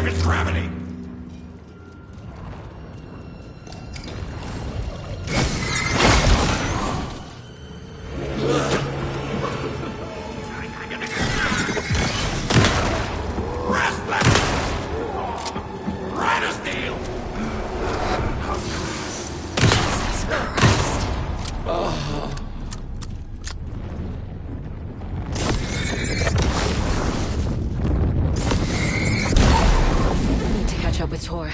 its gravity! With Tor.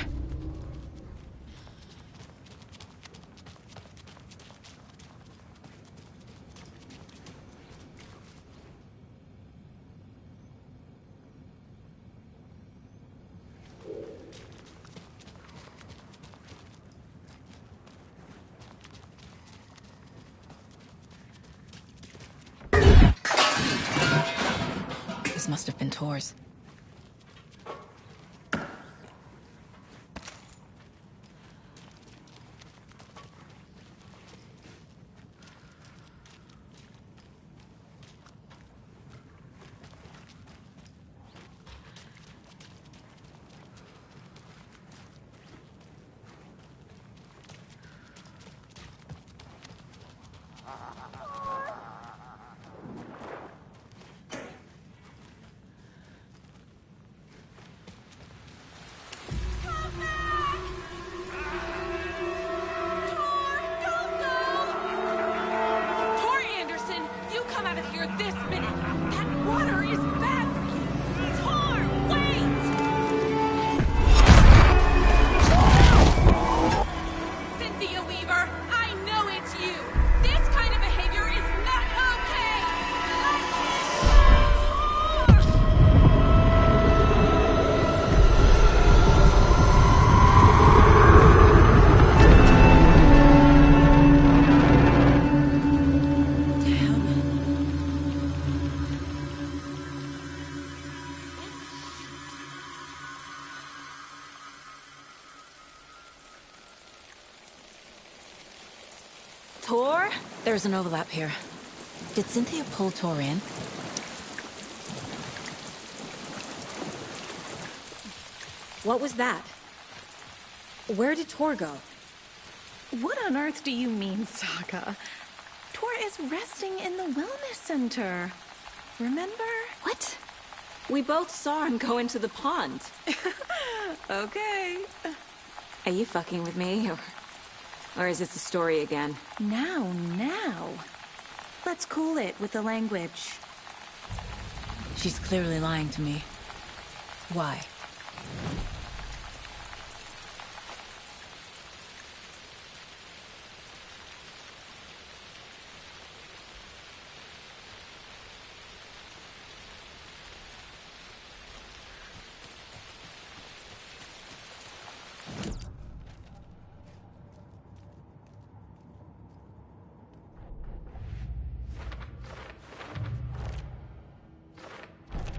This must have been Tor's. Tor? There's an overlap here. Did Cynthia pull Tor in? What was that? Where did Tor go? What on earth do you mean, Saga? Tor is resting in the wellness center. Remember? What? We both saw him go into the pond. Okay. Are you fucking with me? Or is this a story again? Now. Let's cool it with the language. She's clearly lying to me. Why?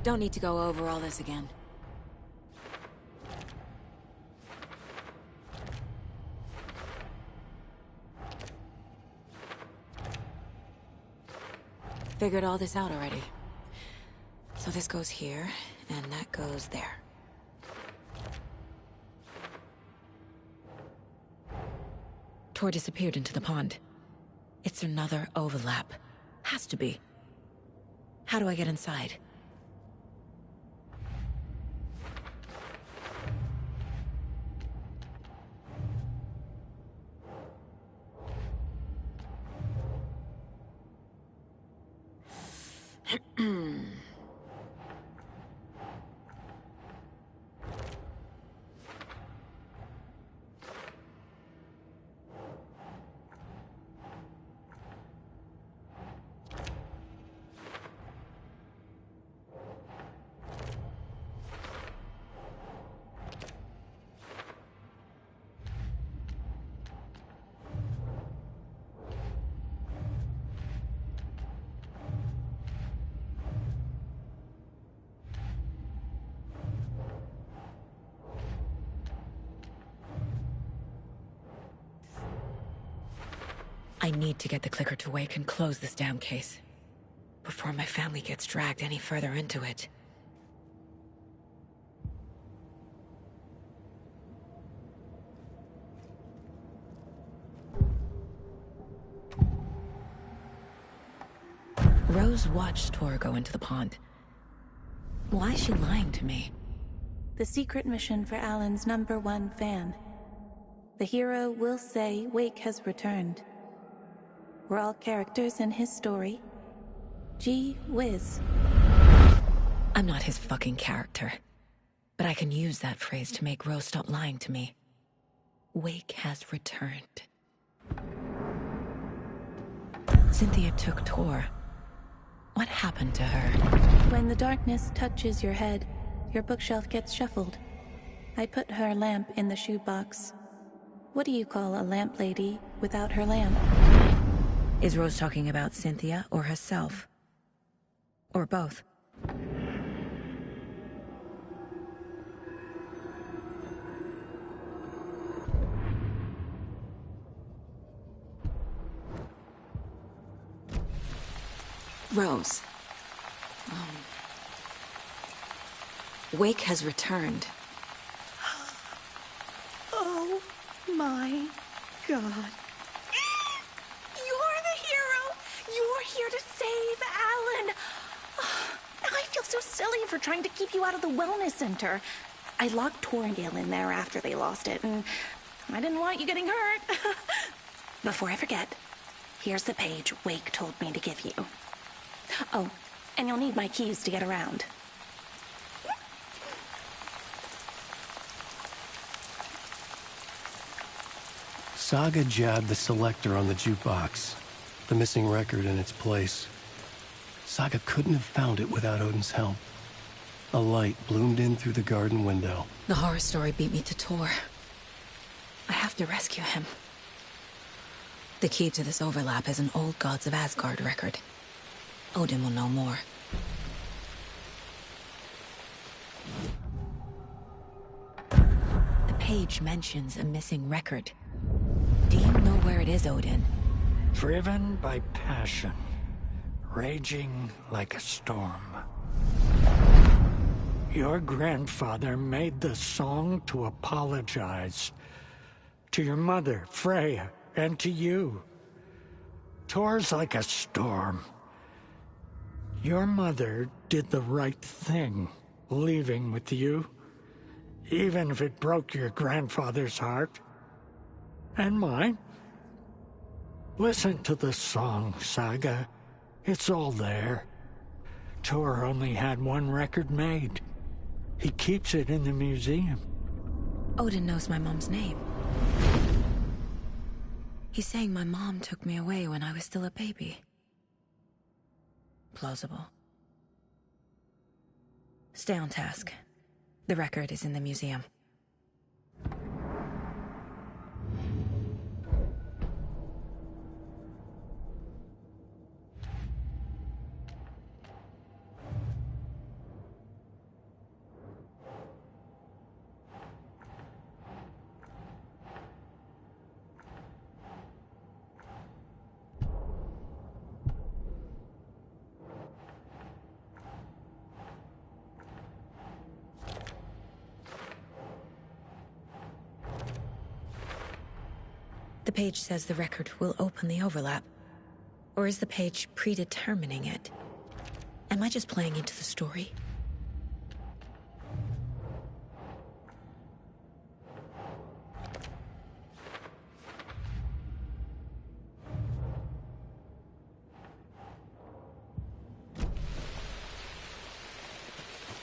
Don't need to go over all this again. Figured all this out already. So this goes here, and that goes there. Tor disappeared into the pond. It's another overlap. Has to be. How do I get inside? I need to get the clicker to wake and close this damn case before my family gets dragged any further into it. Rose watched Tor go into the pond. Why is she lying to me? The secret mission for Alan's #1 fan. The hero will say Wake has returned. We're all characters in his story. Gee whiz. I'm not his fucking character. But I can use that phrase to make Rose stop lying to me. Wake has returned. Cynthia took Tor. What happened to her? When the darkness touches your head, your bookshelf gets shuffled. I put her lamp in the shoebox. What do you call a lamp lady without her lamp? Is Rose talking about Cynthia or herself? Or both? Rose. Wake has returned. Oh my God. You're the hero! You're here to save Alan! I feel so silly for trying to keep you out of the wellness center. I locked Torgale in there after they lost it, and I didn't want you getting hurt. Before I forget, here's the page Wake told me to give you. Oh, and you'll need my keys to get around. Saga jabbed the selector on the jukebox, the missing record in its place. Saga couldn't have found it without Odin's help. A light bloomed in through the garden window. The horror story beat me to Tor. I have to rescue him. The key to this overlap is an old Gods of Asgard record. Odin will know more. The page mentions a missing record. Do you know where it is, Odin? Driven by passion, raging like a storm. Your grandfather made the song to apologize. To your mother, Freya, and to you. Tor's like a storm. Your mother did the right thing, leaving with you, even if it broke your grandfather's heart. And mine. Listen to the song, Saga. It's all there. Tor only had one record made. He keeps it in the museum. Odin knows my mom's name. He's saying my mom took me away when I was still a baby. Plausible. Stay on task. The record is in the museum. The page says the record will open the overlap. Or is the page predetermining it? Am I just playing into the story?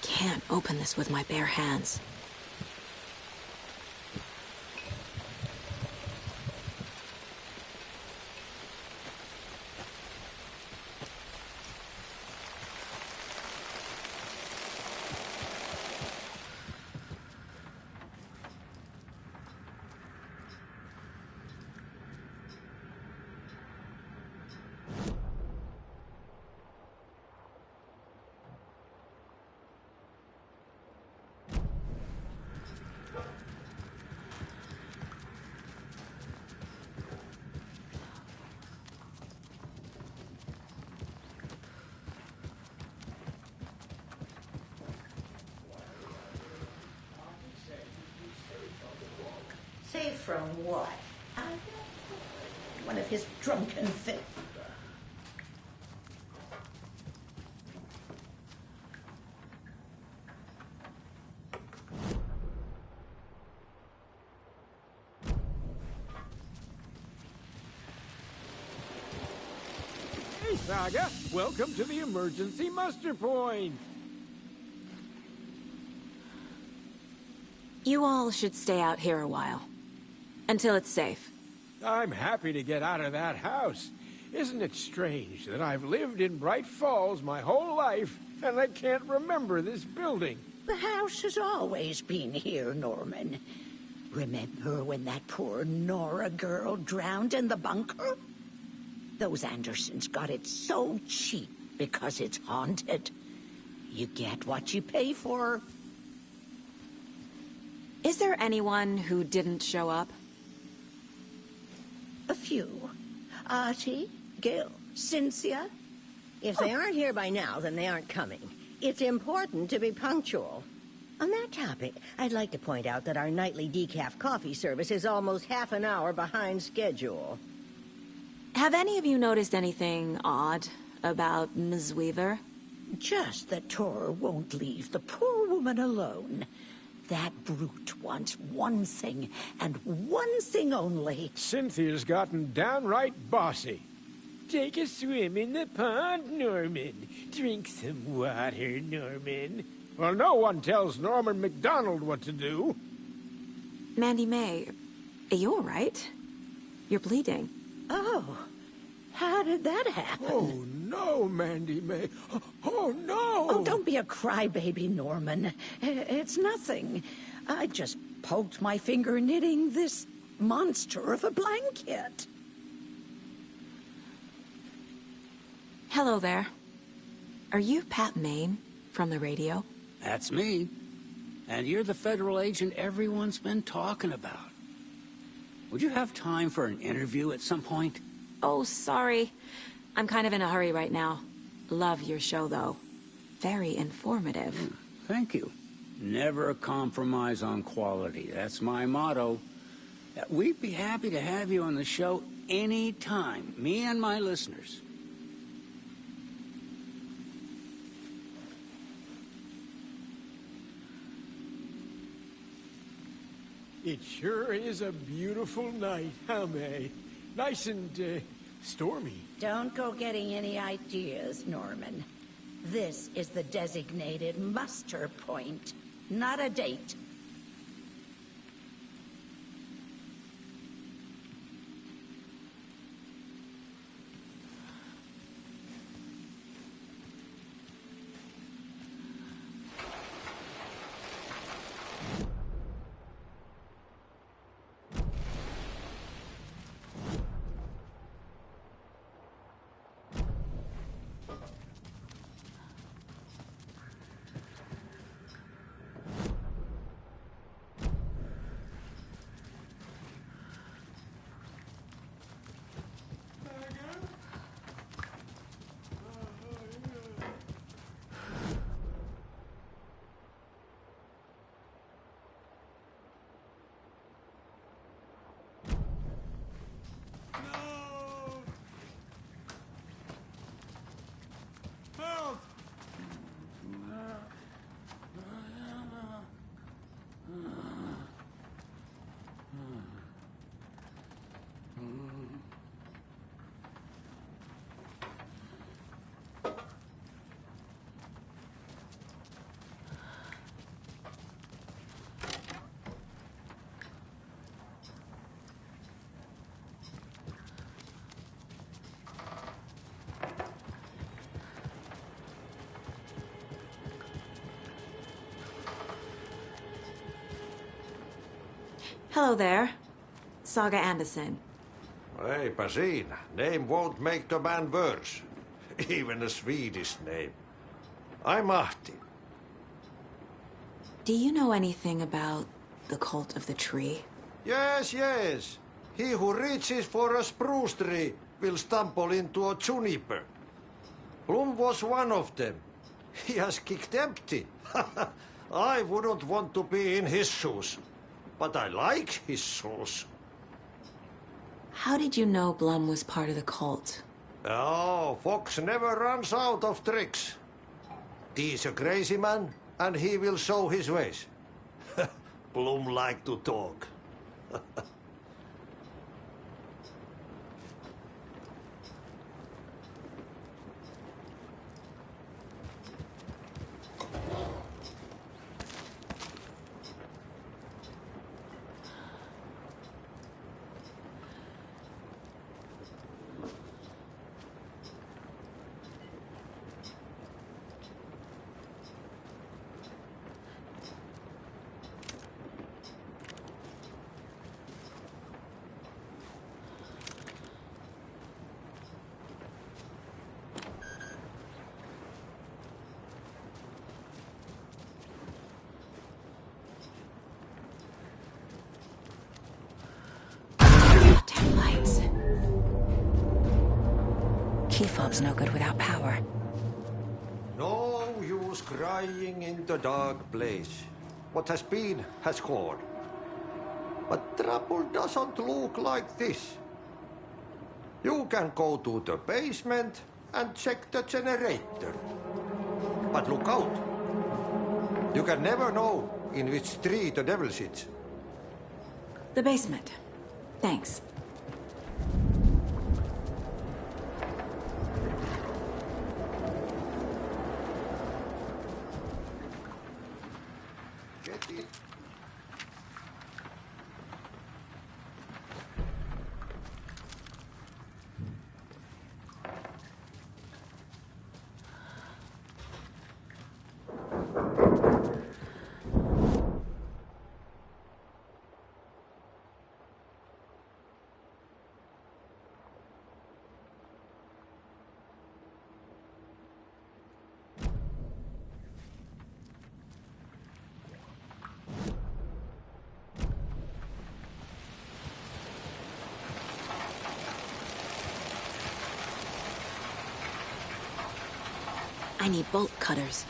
Can't open this with my bare hands. Safe from what? One of his drunken fits. Saga. Welcome to the emergency muster point. You all should stay out here a while. Until it's safe. I'm happy to get out of that house. Isn't it strange that I've lived in Bright Falls my whole life, and I can't remember this building? The house has always been here, Norman. Remember when that poor Nora girl drowned in the bunker? Those Andersons got it so cheap because it's haunted. You get what you pay for. Is there anyone who didn't show up? A few. Artie, Gil, Cynthia. If they aren't here by now, then they aren't coming. It's important to be punctual. On that topic, I'd like to point out that our nightly decaf coffee service is almost half an hour behind schedule. Have any of you noticed anything odd about Ms. Weaver? Just that Tor won't leave the poor woman alone. That brute wants one thing, and one thing only. Cynthia's gotten downright bossy. Take a swim in the pond, Norman. Drink some water, Norman. Well, no one tells Norman MacDonald what to do. Mandy May, are you all right? You're bleeding. Oh, how did that happen? Oh, no, Mandy May. Oh, no! Oh, don't be a crybaby, Norman. It's nothing. I just poked my finger knitting this monster of a blanket. Hello there. Are you Pat Maine from the radio? That's me. And you're the federal agent everyone's been talking about. Would you have time for an interview at some point? Oh, sorry. I'm kind of in a hurry right now. Love your show, though. Very informative. Thank you. Never compromise on quality. That's my motto. We'd be happy to have you on the show any time, me and my listeners. It sure is a beautiful night, huh, May? Nice and, stormy. Don't go getting any ideas, Norman. This is the designated muster point, not a date. Hello there. Saga Anderson. Eipä siinä. Name won't make the band worse. Even a Swedish name. I'm Ahti. Do you know anything about the Cult of the Tree? Yes, yes. He who reaches for a spruce tree will stumble into a juniper. Blum was one of them. He has kicked empty. I wouldn't want to be in his shoes. But I like his shoes. How did you know Blum was part of the cult? Oh, Fox never runs out of tricks. He's a crazy man, and he will show his ways. Blum like to talk. fob's no good without power. No use crying in the dark place. What has been has gone. But trouble doesn't look like this. You can go to the basement and check the generator. But look out. You can never know in which tree the devil sits. The basement. Thanks. Get it. I need bolt cutters.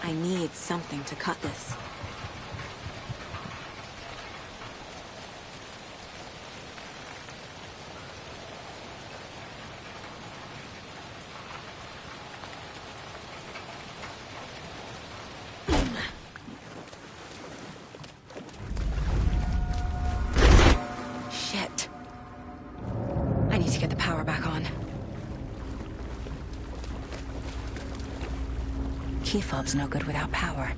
I need something to cut this. Shit. I need to get the power back on. Key fob's no good without power.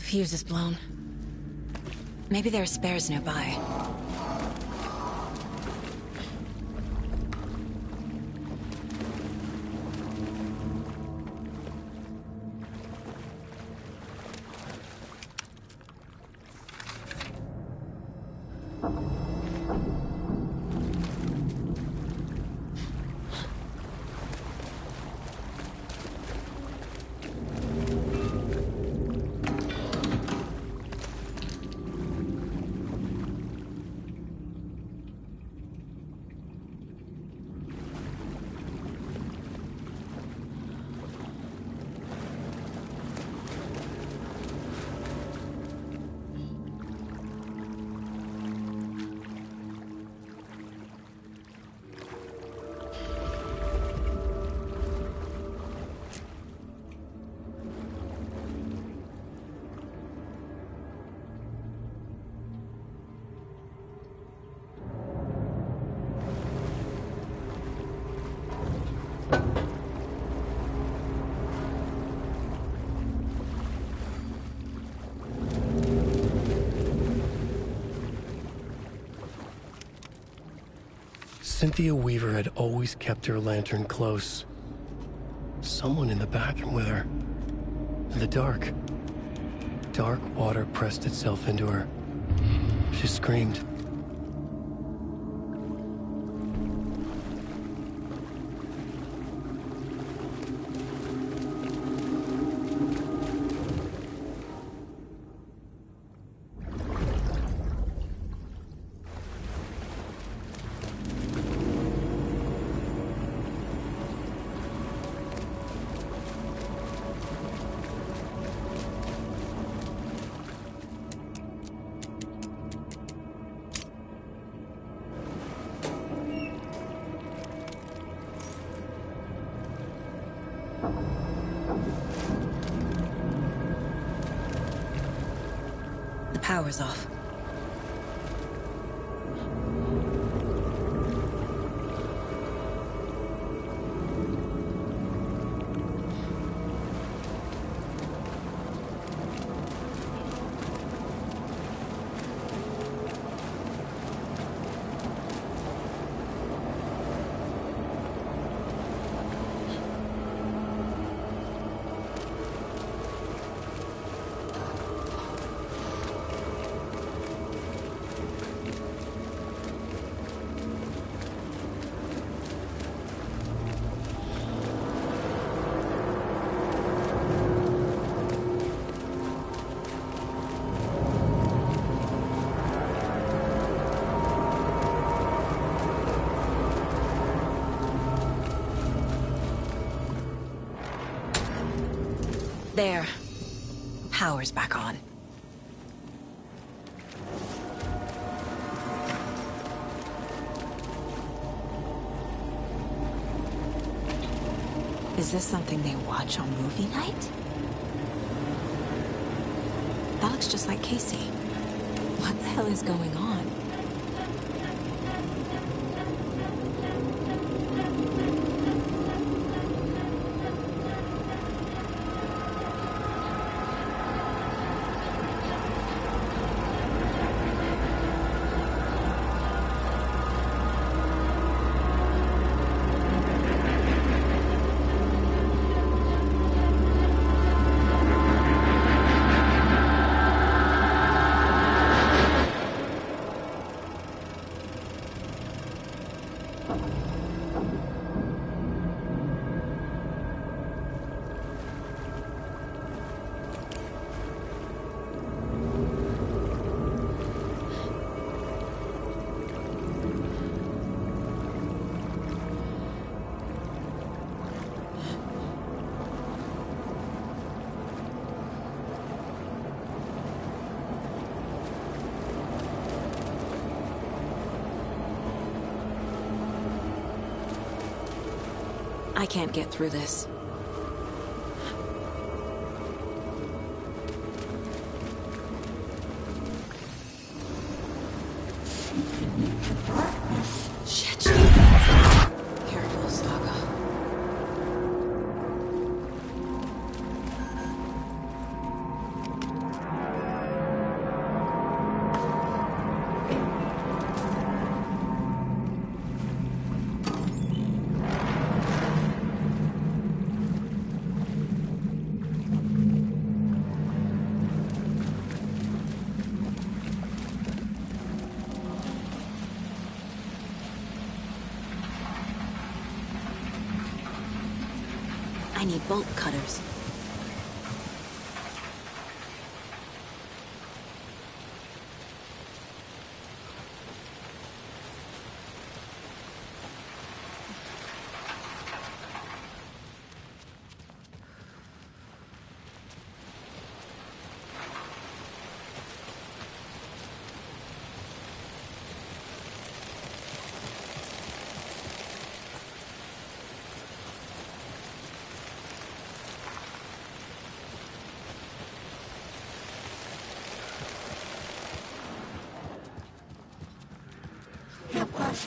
Fuse is blown. Maybe there are spares nearby. Cynthia Weaver had always kept her lantern close. Someone in the bathroom with her. In the dark. Dark water pressed itself into her. She screamed. The power's off. There. Power's back on. Is this something they watch on movie night? That looks just like Casey. What the hell is going on? I can't get through this. Shit. Careful, Saga. I need bolt cutters.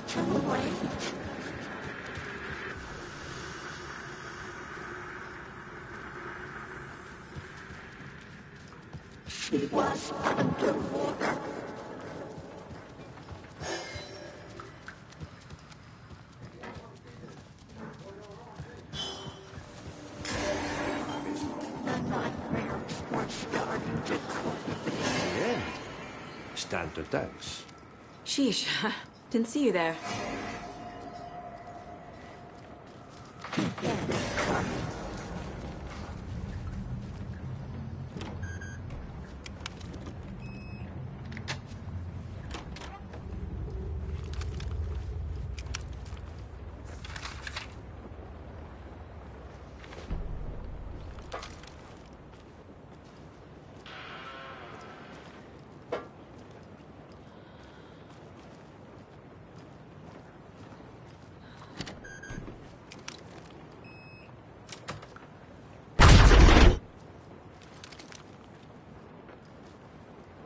Too late. She was underwater. stand to dance. Sheesh. Didn't see you there.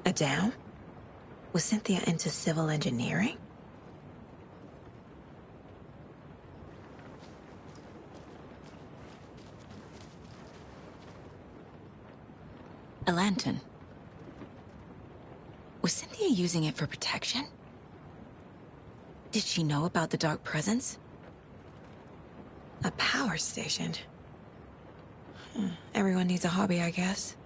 A dam? Was Cynthia into civil engineering? A lantern. Was Cynthia using it for protection? Did she know about the Dark Presence? A power station. Everyone needs a hobby, I guess.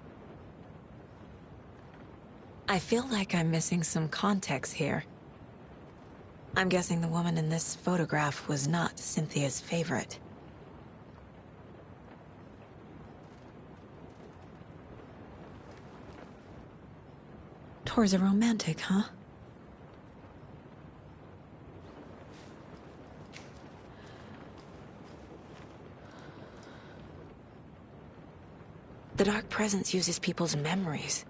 I feel like I'm missing some context here. I'm guessing the woman in this photograph was not Cynthia's favorite. Tor's a romantic, huh? The Dark Presence uses people's memories,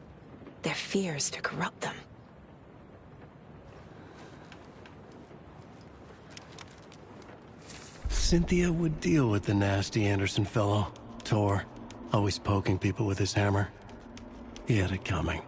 their fears, to corrupt them. Cynthia would deal with the nasty Anderson fellow, Tor, always poking people with his hammer. He had it coming.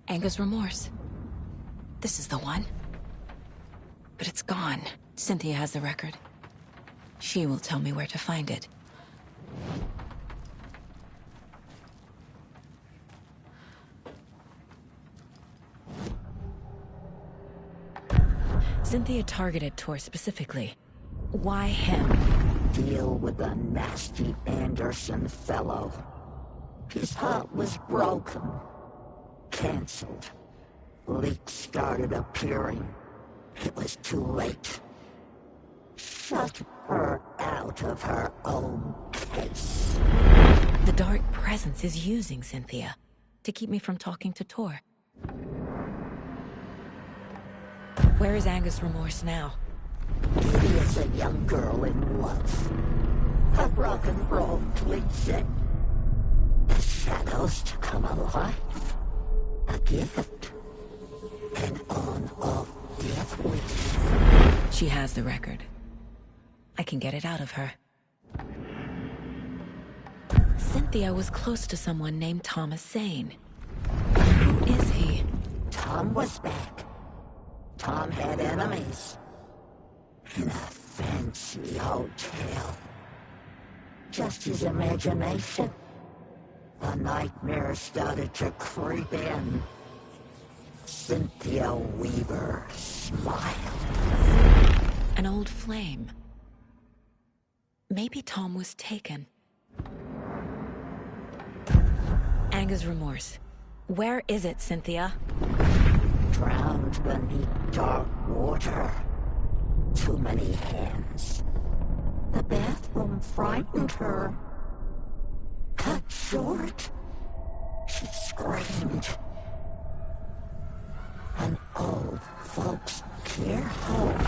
Anger's remorse. This is the one. But it's gone. Cynthia has the record. She will tell me where to find it. Cynthia targeted Tor specifically. Why him? Deal with the nasty Anderson fellow. His heart was broken. Cancelled. Leaks started appearing. It was too late. Shut her out of her own case. The Dark Presence is using Cynthia to keep me from talking to Tor. Where is Anger's remorse now? She is a young girl in love. A rock and roll cliche. The shadows to come alive. A gift. An on-off death wish. She has the record. I can get it out of her. Cynthia was close to someone named Thomas Zane. Who is he? Tom was back. Tom had enemies. In a fancy hotel. Just his imagination. The nightmare started to creep in. Cynthia Weaver smiled. An old flame. Maybe Tom was taken. Anger's remorse. Where is it, Cynthia? Drowned beneath dark water. Too many hands. The bathroom frightened her. Cut short. She screamed. An old folks' care home.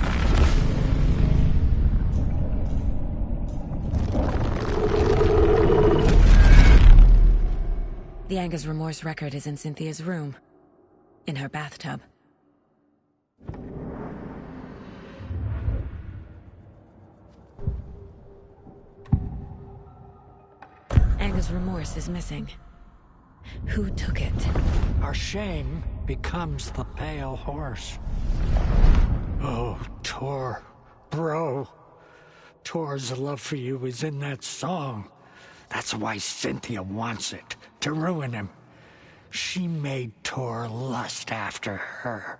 The Anger's remorse record is in Cynthia's room. In her bathtub. Anger's remorse is missing. Who took it? Our shame becomes the pale horse. Oh, Tor. Bro. Tor's love for you is in that song. That's why Cynthia wants it, to ruin him. She made Tor lust after her.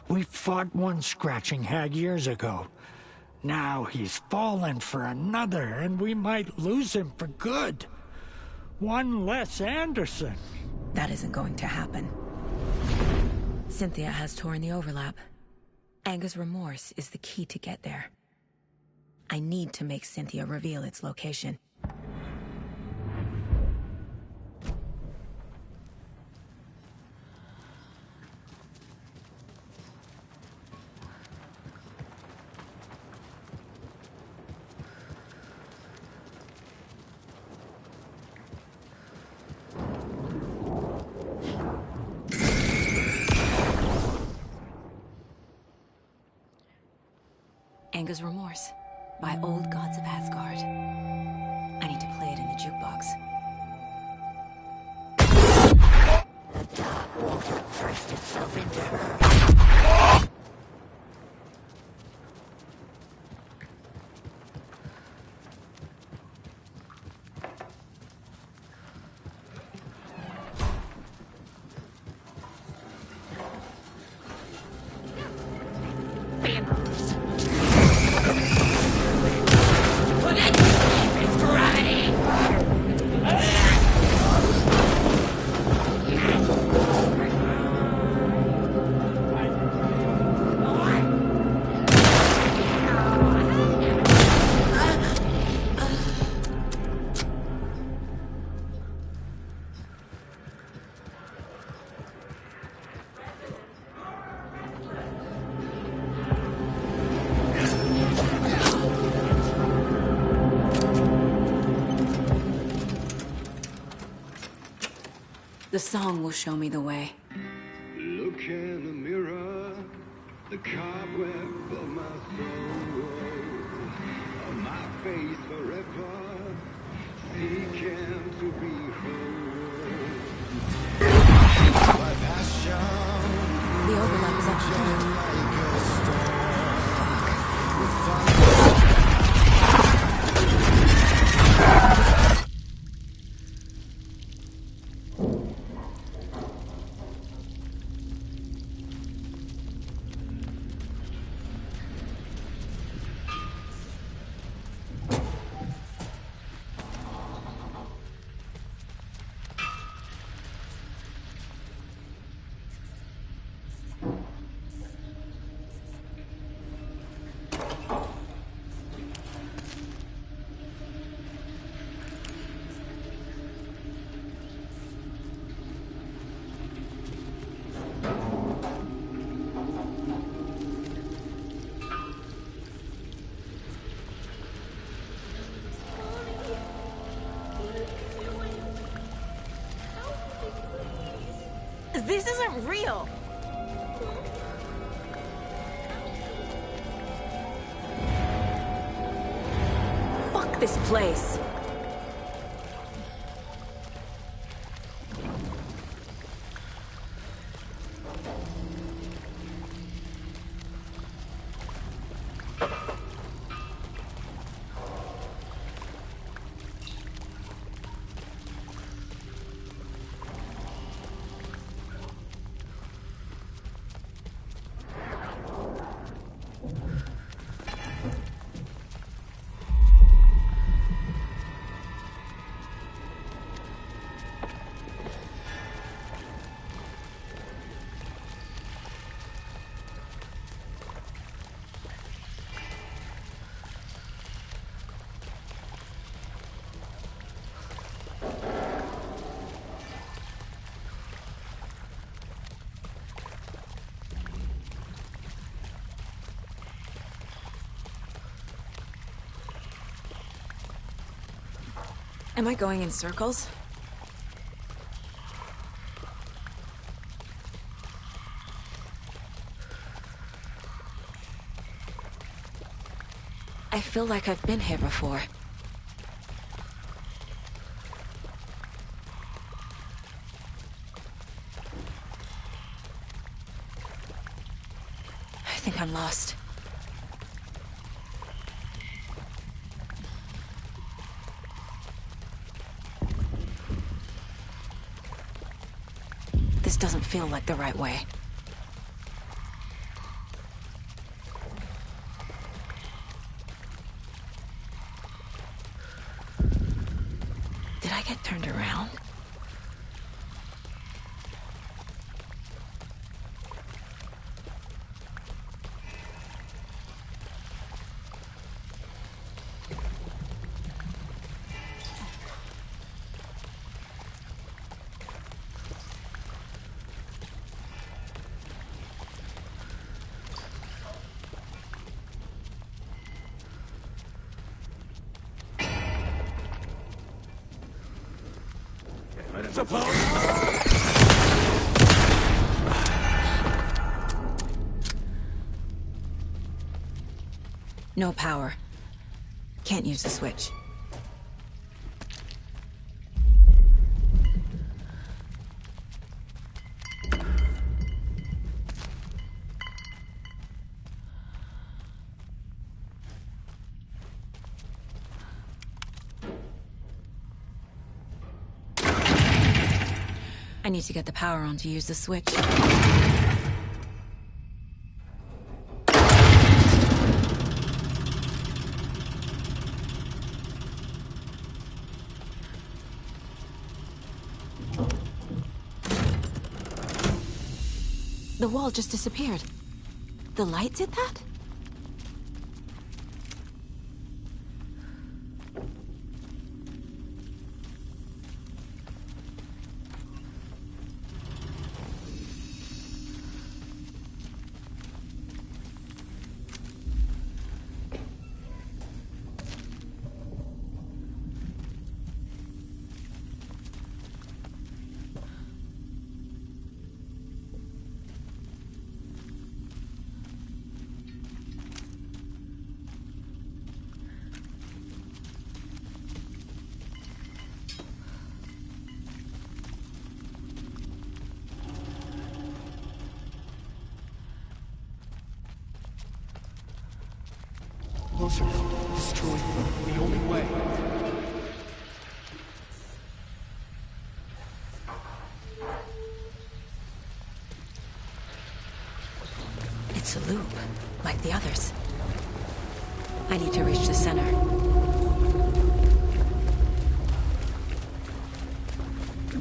We fought one scratching hag years ago. Now he's fallen for another, and we might lose him for good. One less Anderson. That isn't going to happen. Cynthia has Tor in the overlap. Anger's remorse is the key to get there. I need to make Cynthia reveal its location. Anger's Remorse by Old Gods of Asgard. I need to play it in the jukebox. The dark water pressed itself into her. The song will show me the way. Look in the mirror, the cobweb of my soul, of my face forever, seeking to be whole. My passion, the overlap is up front. This isn't real. Fuck this place. Am I going in circles? I feel like I've been here before. I think I'm lost. This doesn't feel like the right way. Did I get turned around? No power. Can't use the switch. I need to get the power on to use the switch. The wall just disappeared. The light did that? Closer now. Destroy them. The only way. It's a loop, like the others. I need to reach the center.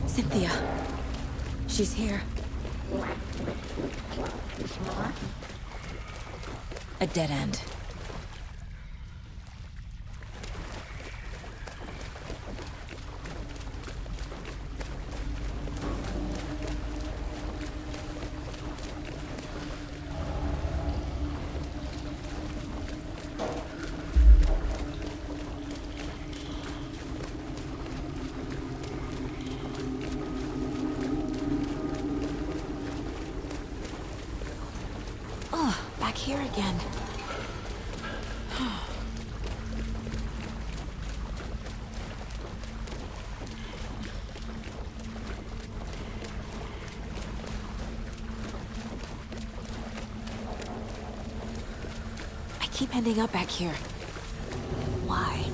Cynthia. She's here. A dead end. Back here again. I keep ending up back here. Why?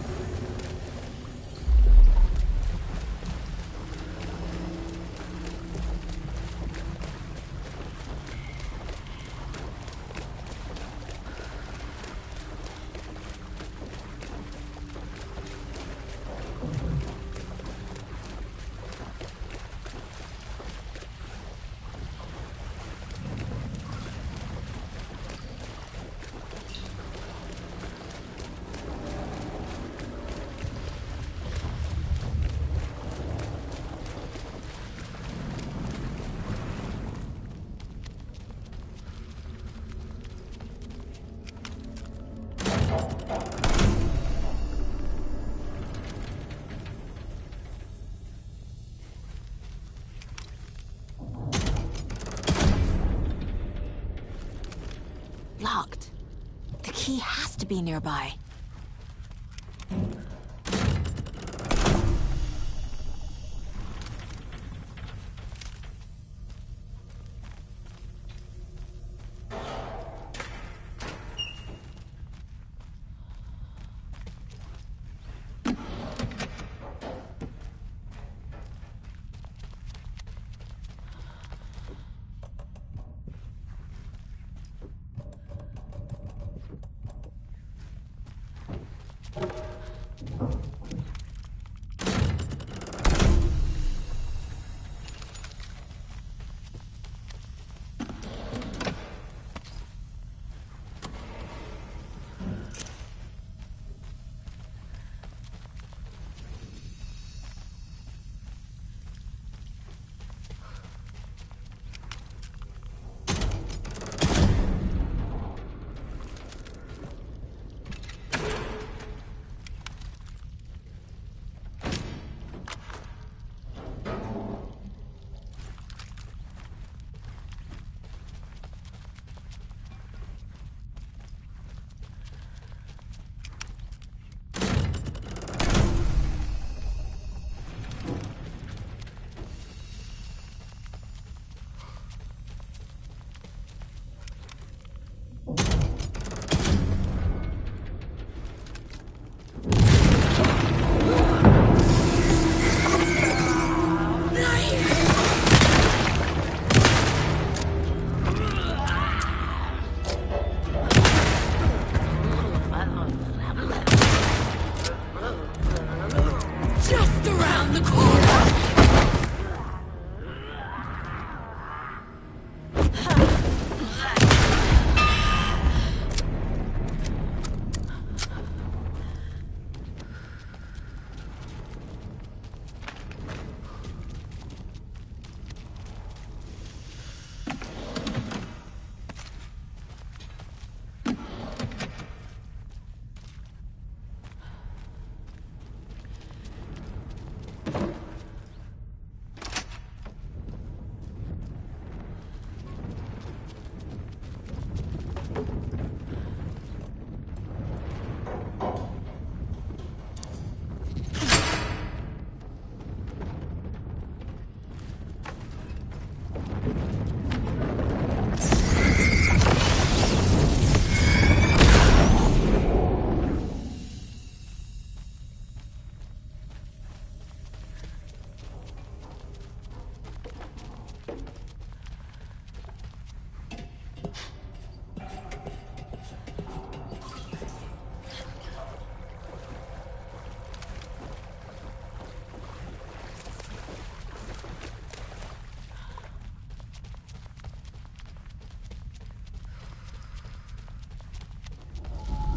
Locked. The key has to be nearby.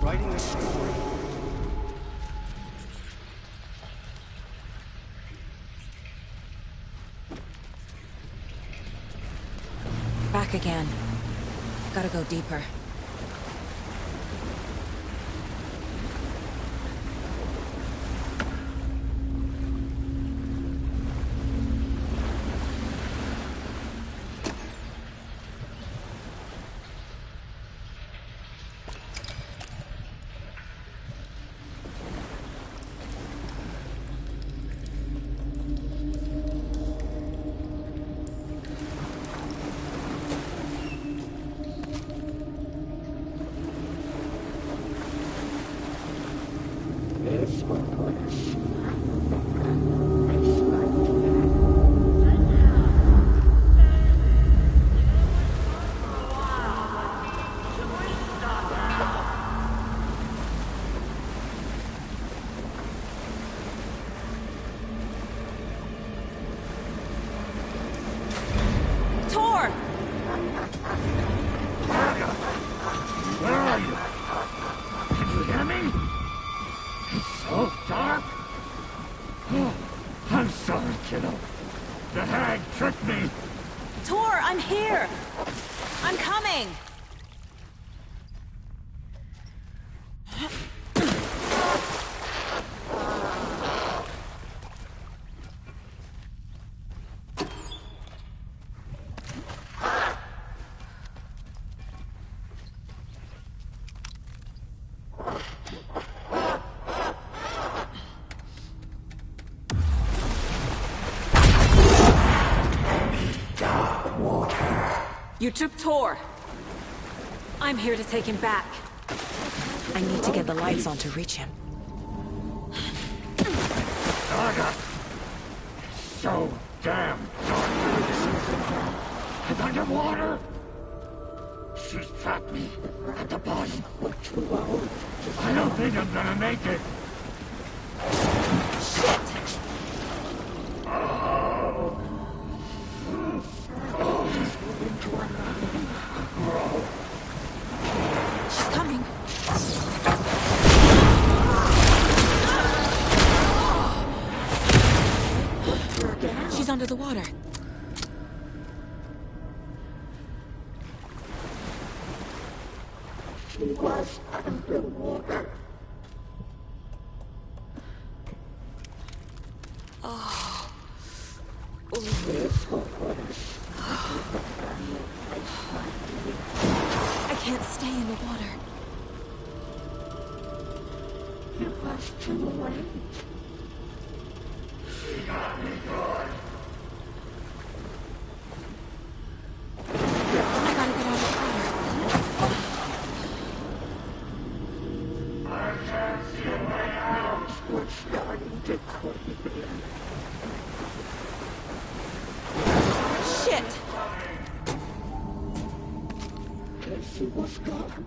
Writing a story. Back again. Gotta go deeper. Where are you? Can you hear me? It's so dark. You took Tor. I'm here to take him back. I need to get the lights on to reach him. Saga! So damn dark. And underwater! She's trapped me at the bottom. I don't think I'm gonna make it. Shit! She's coming. She's under the water. She was underwater. Oh. I can't stay in the water. It was too late. She got me good. I gotta get out of the water. I can't see a way out. We're starting to clean. Shit! She was gone.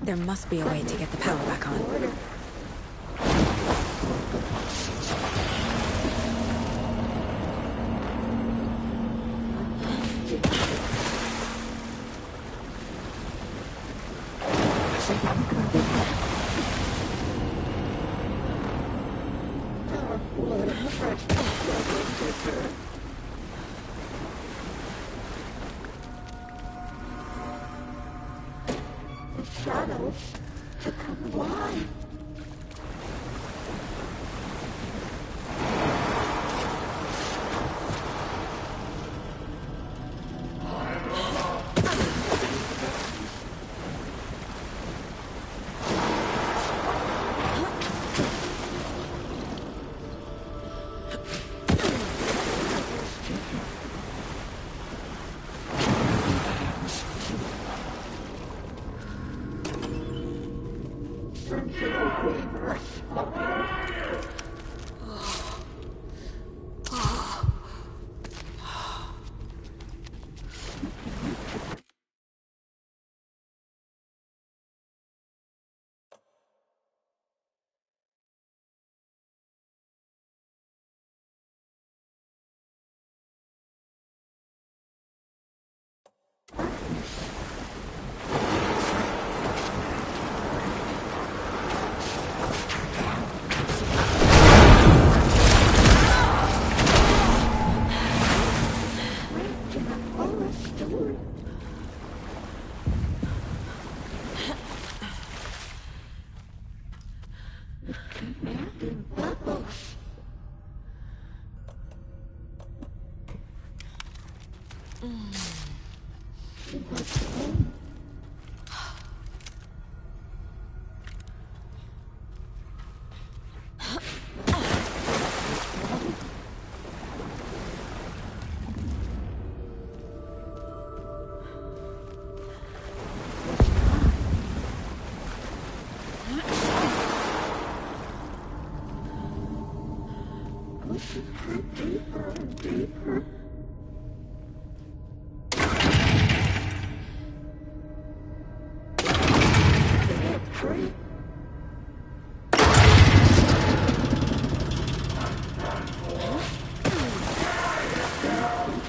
There must be a way to get the power back on. Shadows to come alive.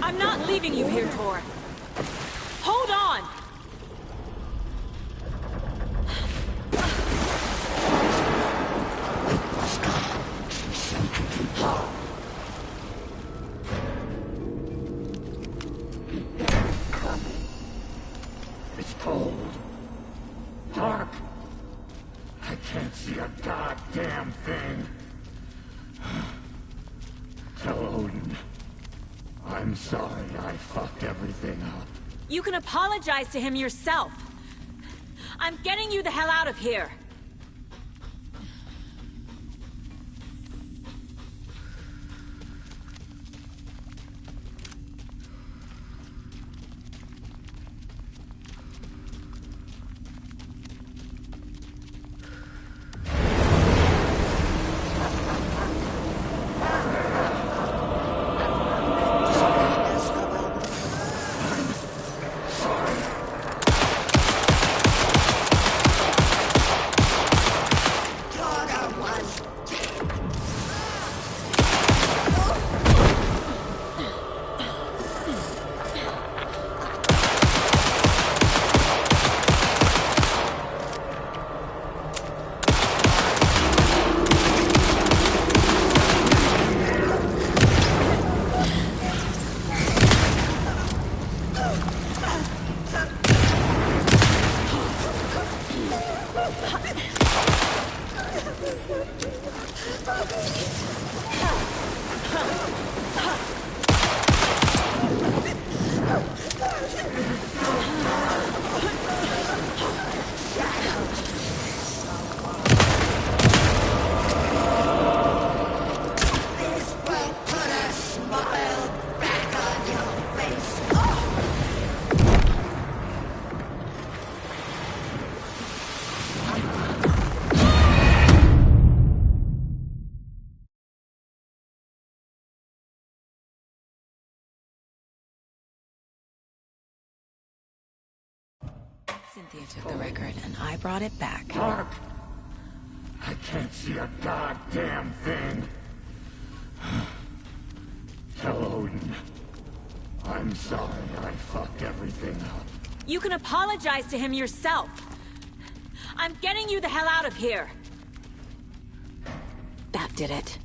I'm not leaving you here, Tor. Hold on! It's cold. Dark. I can't see a goddamn thing. Tell Odin. I'm sorry I fucked everything up. You can apologize to him yourself. I'm getting you the hell out of here. Cynthia took the record, and I brought it back. Hark! I can't see a goddamn thing. Tell Odin. I'm sorry I fucked everything up. You can apologize to him yourself. I'm getting you the hell out of here. That did it.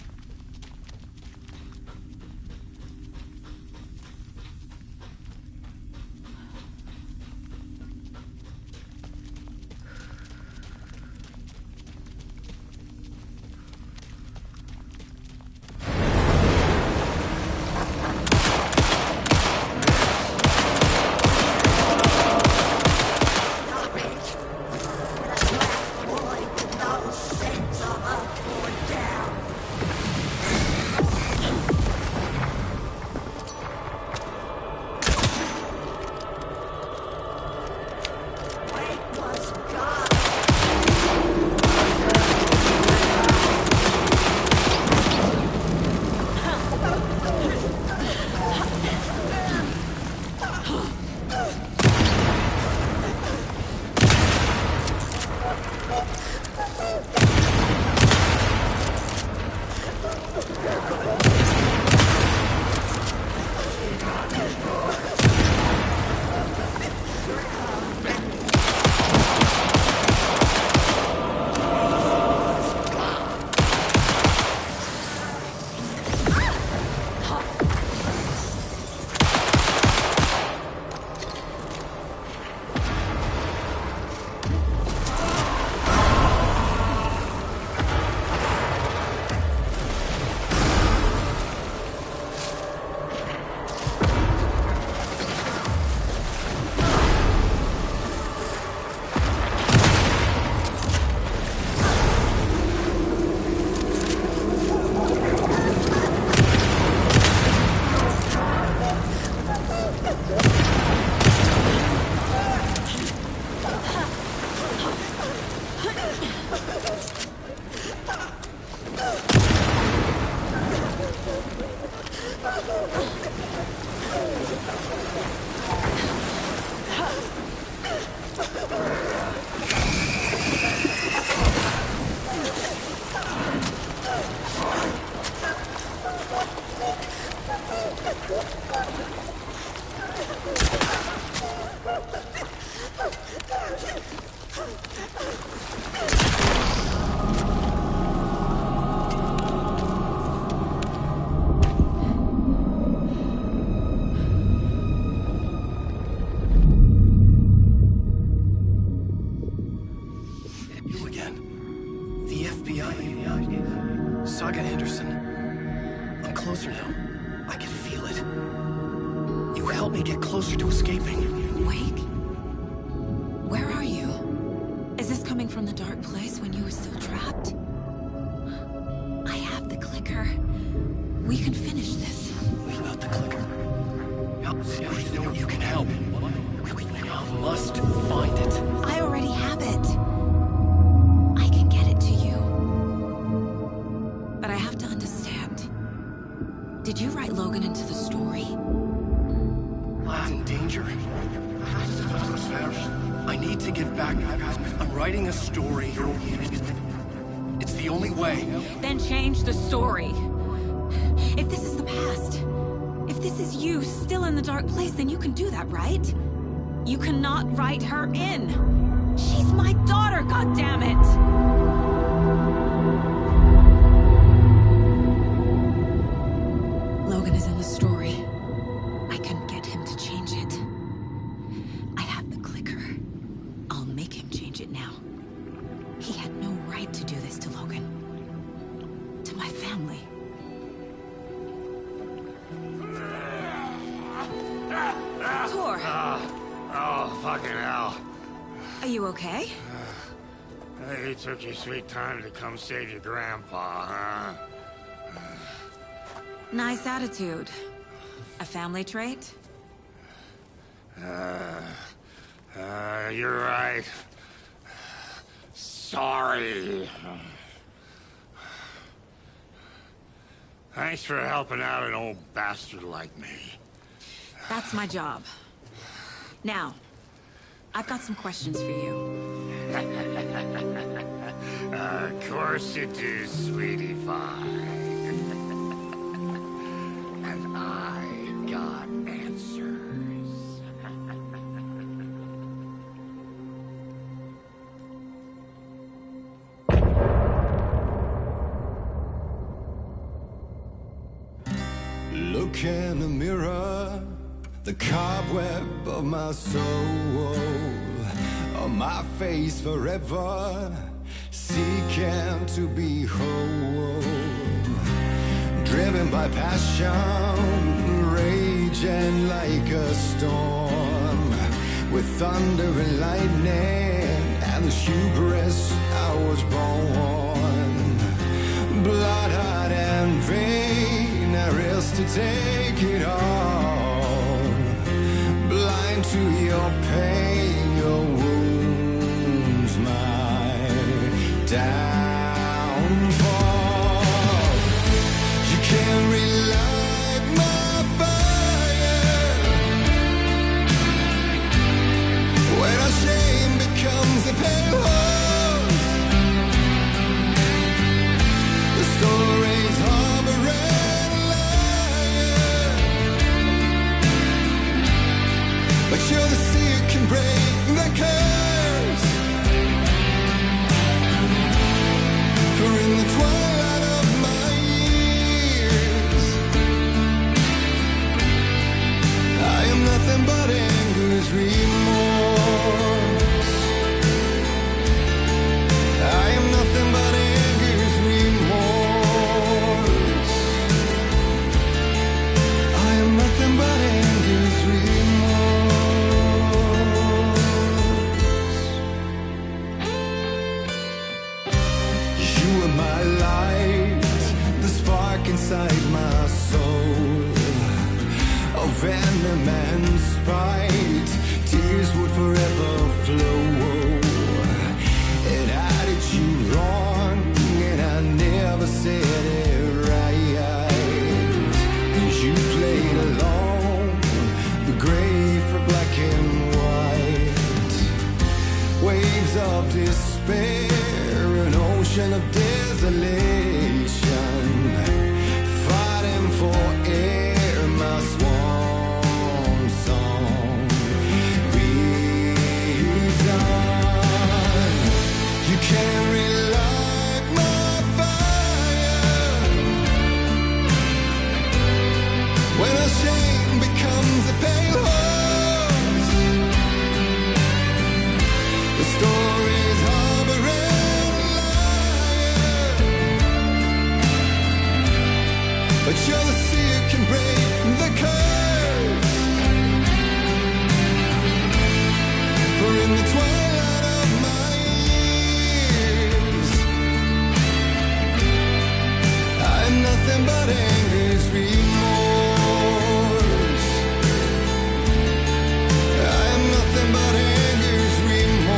Saga Anderson. I'm closer now. I can feel it. You help me get closer to escaping. Wait. Where are you? Is this coming from the dark place when you were still trapped? I have the clicker. We can finish this. We've got the clicker. You can help. I must find it. I already have it. I can get it to you. But I have to understand. Did you write Logan into the story? I'm in danger. I need to get back. I'm writing a story. It's the only way. Then change the story. If this is the past, if this is you still in the dark place, then you can do that, right? You cannot write her in. She's my daughter, goddammit! Logan is in the story. I can get him to change it. I have the clicker. I'll make him change it now. He had no right to do this to Logan. To my family. Tor! Oh, fucking hell. Are you okay? You took your sweet time to come save your grandpa, huh? Nice attitude. A family trait? You're right. Sorry. Thanks for helping out an old bastard like me. That's my job. Now, I've got some questions for you. Of course you do, sweetie pie. And I got answers. Look in the mirror, the cobweb of my soul, on my face forever, seeking to be whole. Driven by passion, raging like a storm, with thunder and lightning, and the hubris I was born. Blood, heart, and vein, there is to take it all. Blind to your pain, your wounds, my downfall. You can't relight my fire when our shame becomes a pale horse. The stories harboring liar, but you're the sea who can break the curse. For in the twilight of my years, I am nothing but anger's remorse. I am nothing but anger's remorse. I am nothing but anger's remorse. You are my light, the spark inside my soul. Of venom and spite, tears would forever flow. It had you wrong, and I never said it right. And you played along, the gray for black and white. Waves of despair, an ocean of desolation, fighting for air, my swan song be done. You can't relight my fire when our shame becomes a pale horse. The stories harboring liar, but you're the sea who can break the curse. For in the twilight of my years, I am nothing but anger's remorse. I am nothing but anger's remorse.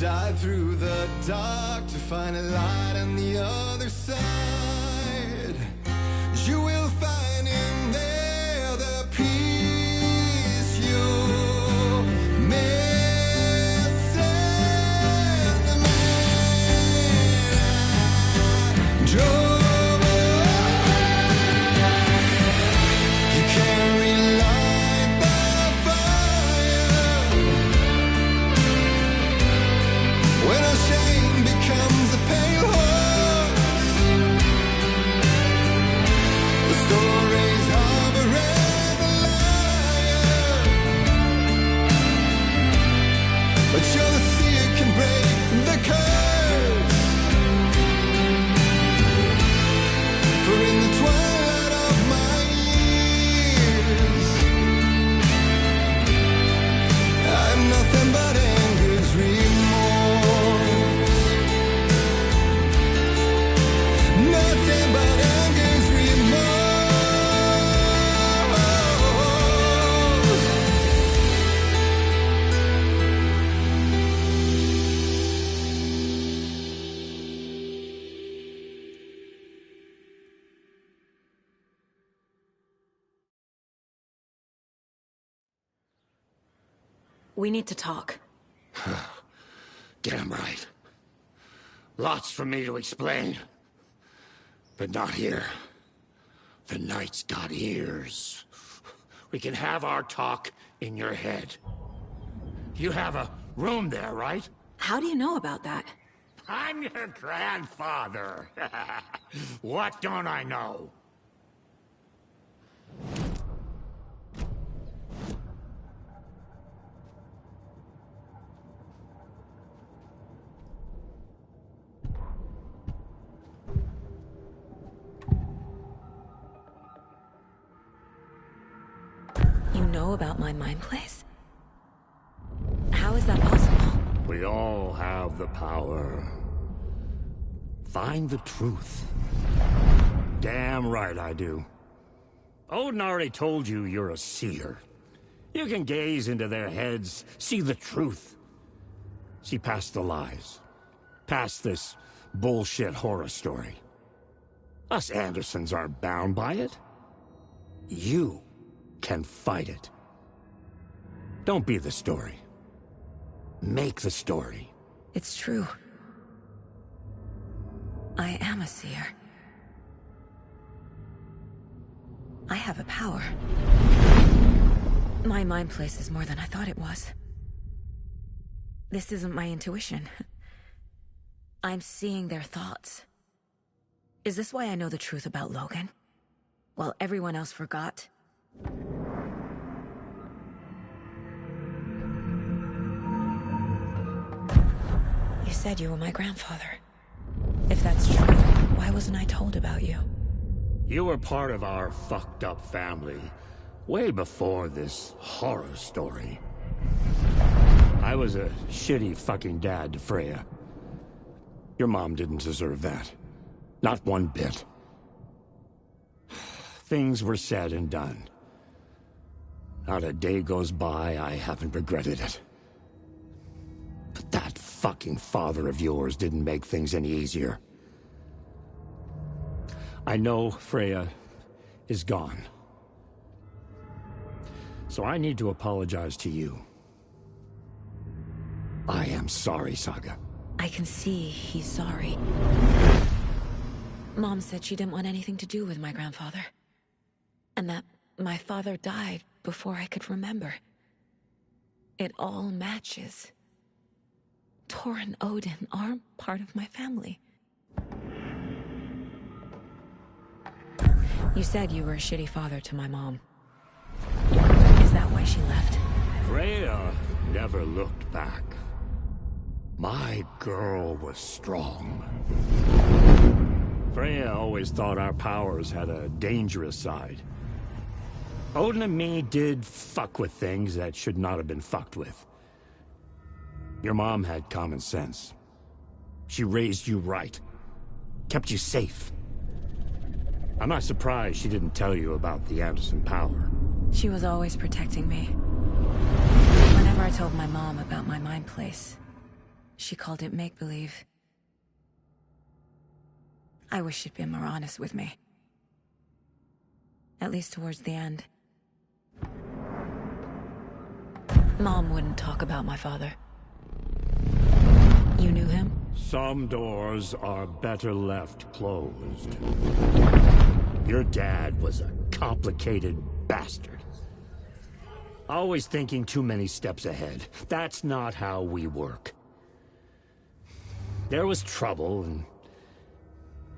Dive through the dark to find a light on the other side. You will find in there the peace you're made can relight the fire. When our shame becomes a pale horse, the stories harbor the liar. But you're the seer can break the curse. For in the twilight of my years, I'm nothing but anger's remorse. Nothing but anger's remorse. We need to talk. Damn right. Lots for me to explain. But not here. The night's got ears. We can have our talk in your head. You have a room there, right? How do you know about that? I'm your grandfather. What don't I know? You know about my mind place? How is that possible? We all have the power. Find the truth. Damn right I do. Odin already told you you're a seer. You can gaze into their heads, see the truth. See past the lies. Past this bullshit horror story. Us Andersons aren't bound by it. You can fight it. Don't be the story. Make the story. It's true. I am a seer. I have a power. My mind place is more than I thought it was. This isn't my intuition. I'm seeing their thoughts. Is this why I know the truth about Logan? While everyone else forgot? You said you were my grandfather. If that's true, why wasn't I told about you? You were part of our fucked up family, way before this horror story. I was a shitty fucking dad to Freya. Your mom didn't deserve that. Not one bit. Things were said and done. Not a day goes by I haven't regretted it. But that fucking father of yours didn't make things any easier. I know Freya is gone. So I need to apologize to you. I am sorry, Saga. I can see he's sorry. Mom said she didn't want anything to do with my grandfather. And that my father died before I could remember. It all matches. Tor and Odin aren't part of my family. You said you were a shitty father to my mom. Is that why she left? Freya never looked back. My girl was strong. Freya always thought our powers had a dangerous side. Odin and me did fuck with things that should not have been fucked with. Your mom had common sense. She raised you right. Kept you safe. I'm not surprised she didn't tell you about the Anderson power. She was always protecting me. Whenever I told my mom about my mind place, she called it make-believe. I wish she'd been more honest with me. At least towards the end. Mom wouldn't talk about my father. You knew him? Some doors are better left closed. Your dad was a complicated bastard. Always thinking too many steps ahead. That's not how we work. There was trouble, and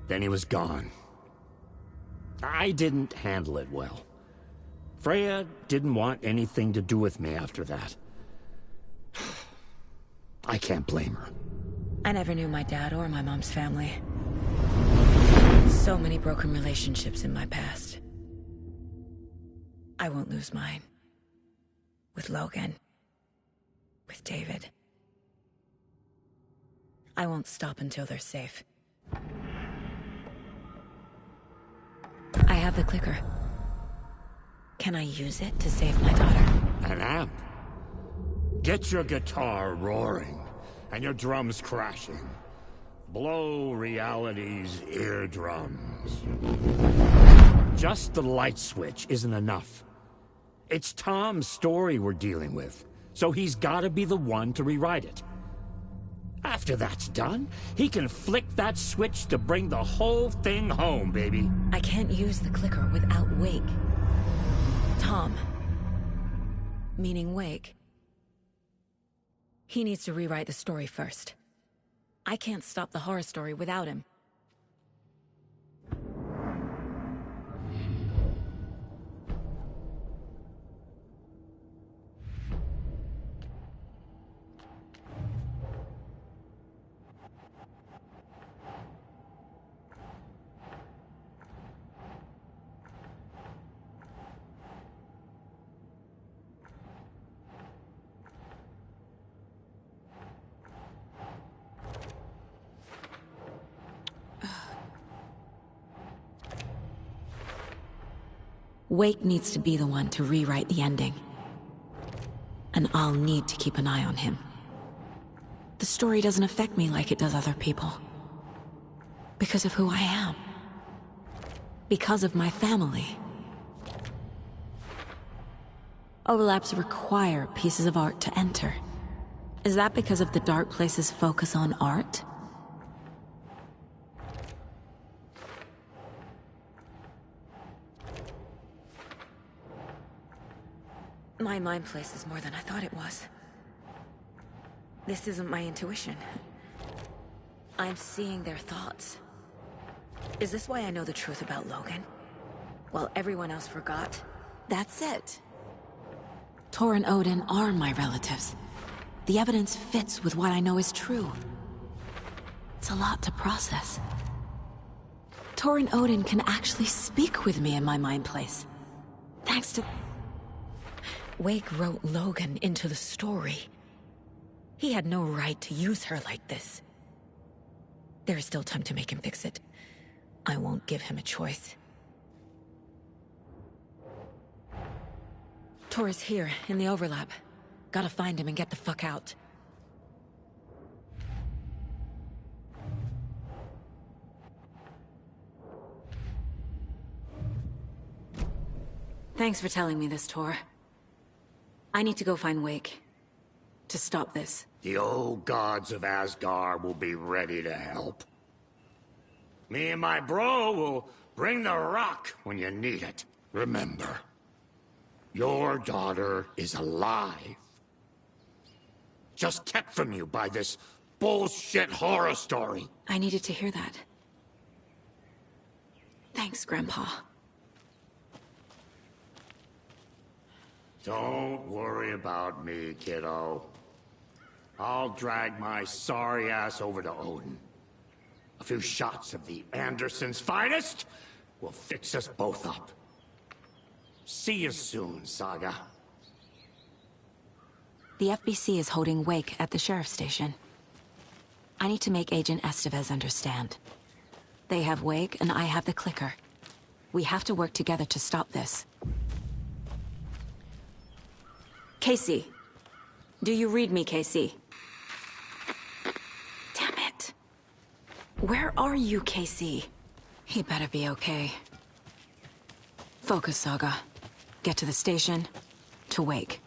then he was gone. I didn't handle it well. Freya didn't want anything to do with me after that. I can't blame her. I never knew my dad or my mom's family. So many broken relationships in my past. I won't lose mine. With Logan. With David. I won't stop until they're safe. I have the clicker. Can I use it to save my daughter? An amp? Get your guitar roaring, and your drums crashing. Blow reality's eardrums. Just the light switch isn't enough. It's Tom's story we're dealing with, so he's gotta be the one to rewrite it. After that's done, he can flick that switch to bring the whole thing home, baby. I can't use the clicker without Wake. Tom. Meaning Wake. He needs to rewrite the story first. I can't stop the horror story without him. Wake needs to be the one to rewrite the ending. And I'll need to keep an eye on him. The story doesn't affect me like it does other people. Because of who I am. Because of my family. Overlaps require pieces of art to enter. Is that because of the Dark Place's focus on art? My mind place is more than I thought it was. This isn't my intuition. I'm seeing their thoughts. Is this why I know the truth about Logan? While everyone else forgot? That's it. Tor and Odin are my relatives. The evidence fits with what I know is true. It's a lot to process. Tor and Odin can actually speak with me in my mind place. Thanks to... Wake wrote Logan into the story. He had no right to use her like this. There is still time to make him fix it. I won't give him a choice. Tor is here, in the overlap. Gotta find him and get the fuck out. Thanks for telling me this, Tor. I need to go find Wake. To stop this. The old gods of Asgard will be ready to help. Me and my bro will bring the rock when you need it. Remember, your daughter is alive. Just kept from you by this bullshit horror story. I needed to hear that. Thanks, Grandpa. Don't worry about me, kiddo. I'll drag my sorry ass over to Odin. A few shots of the Andersons' finest will fix us both up. See you soon, Saga. The FBC is holding Wake at the sheriff's station. I need to make Agent Estevez understand. They have Wake and I have the clicker. We have to work together to stop this. Casey. Do you read me, Casey? Damn it. Where are you, Casey? He better be okay. Focus, Saga. Get to the station, to Wake.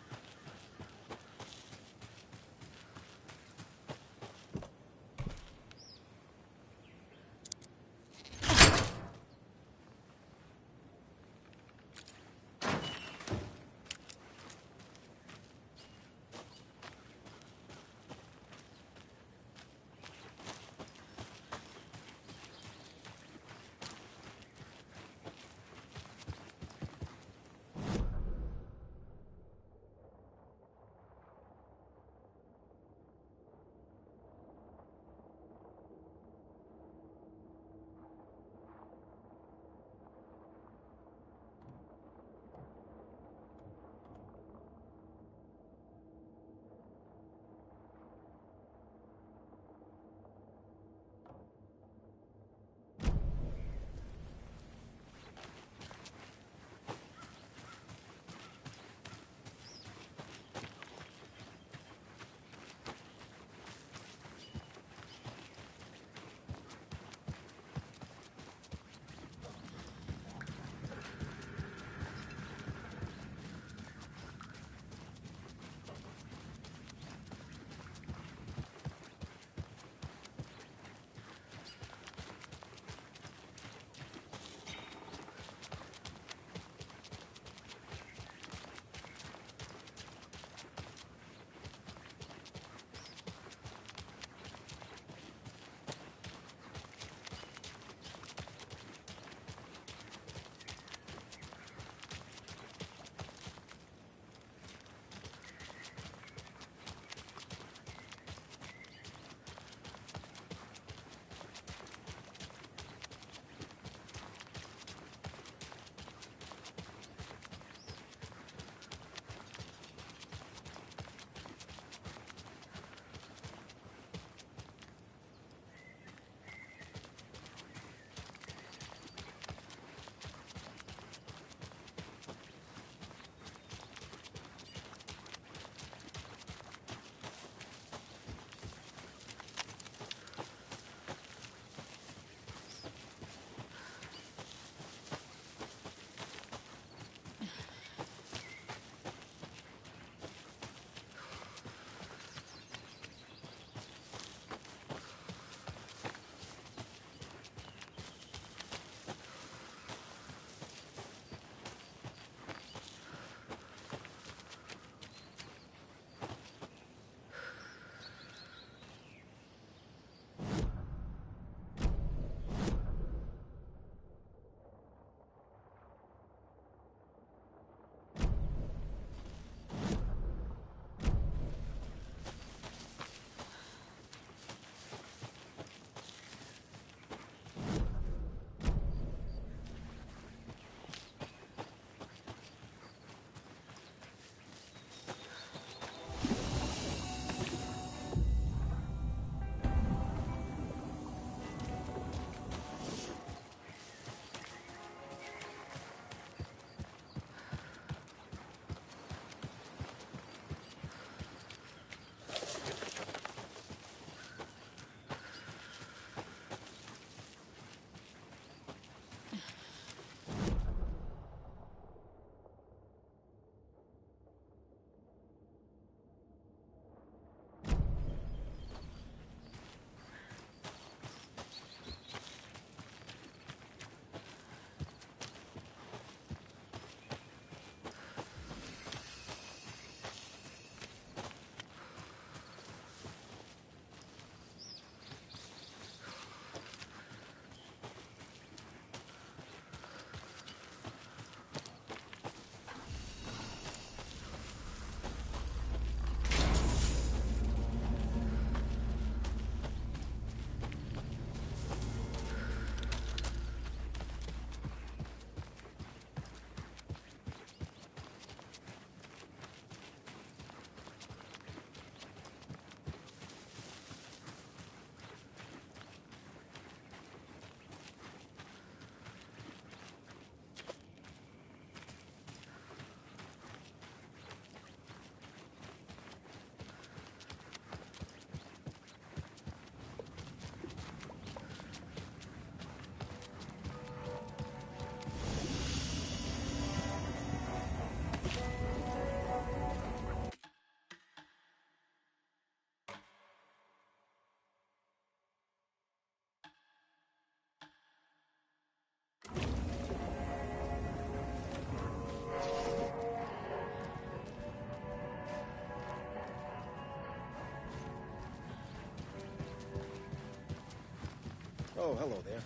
Oh, hello there.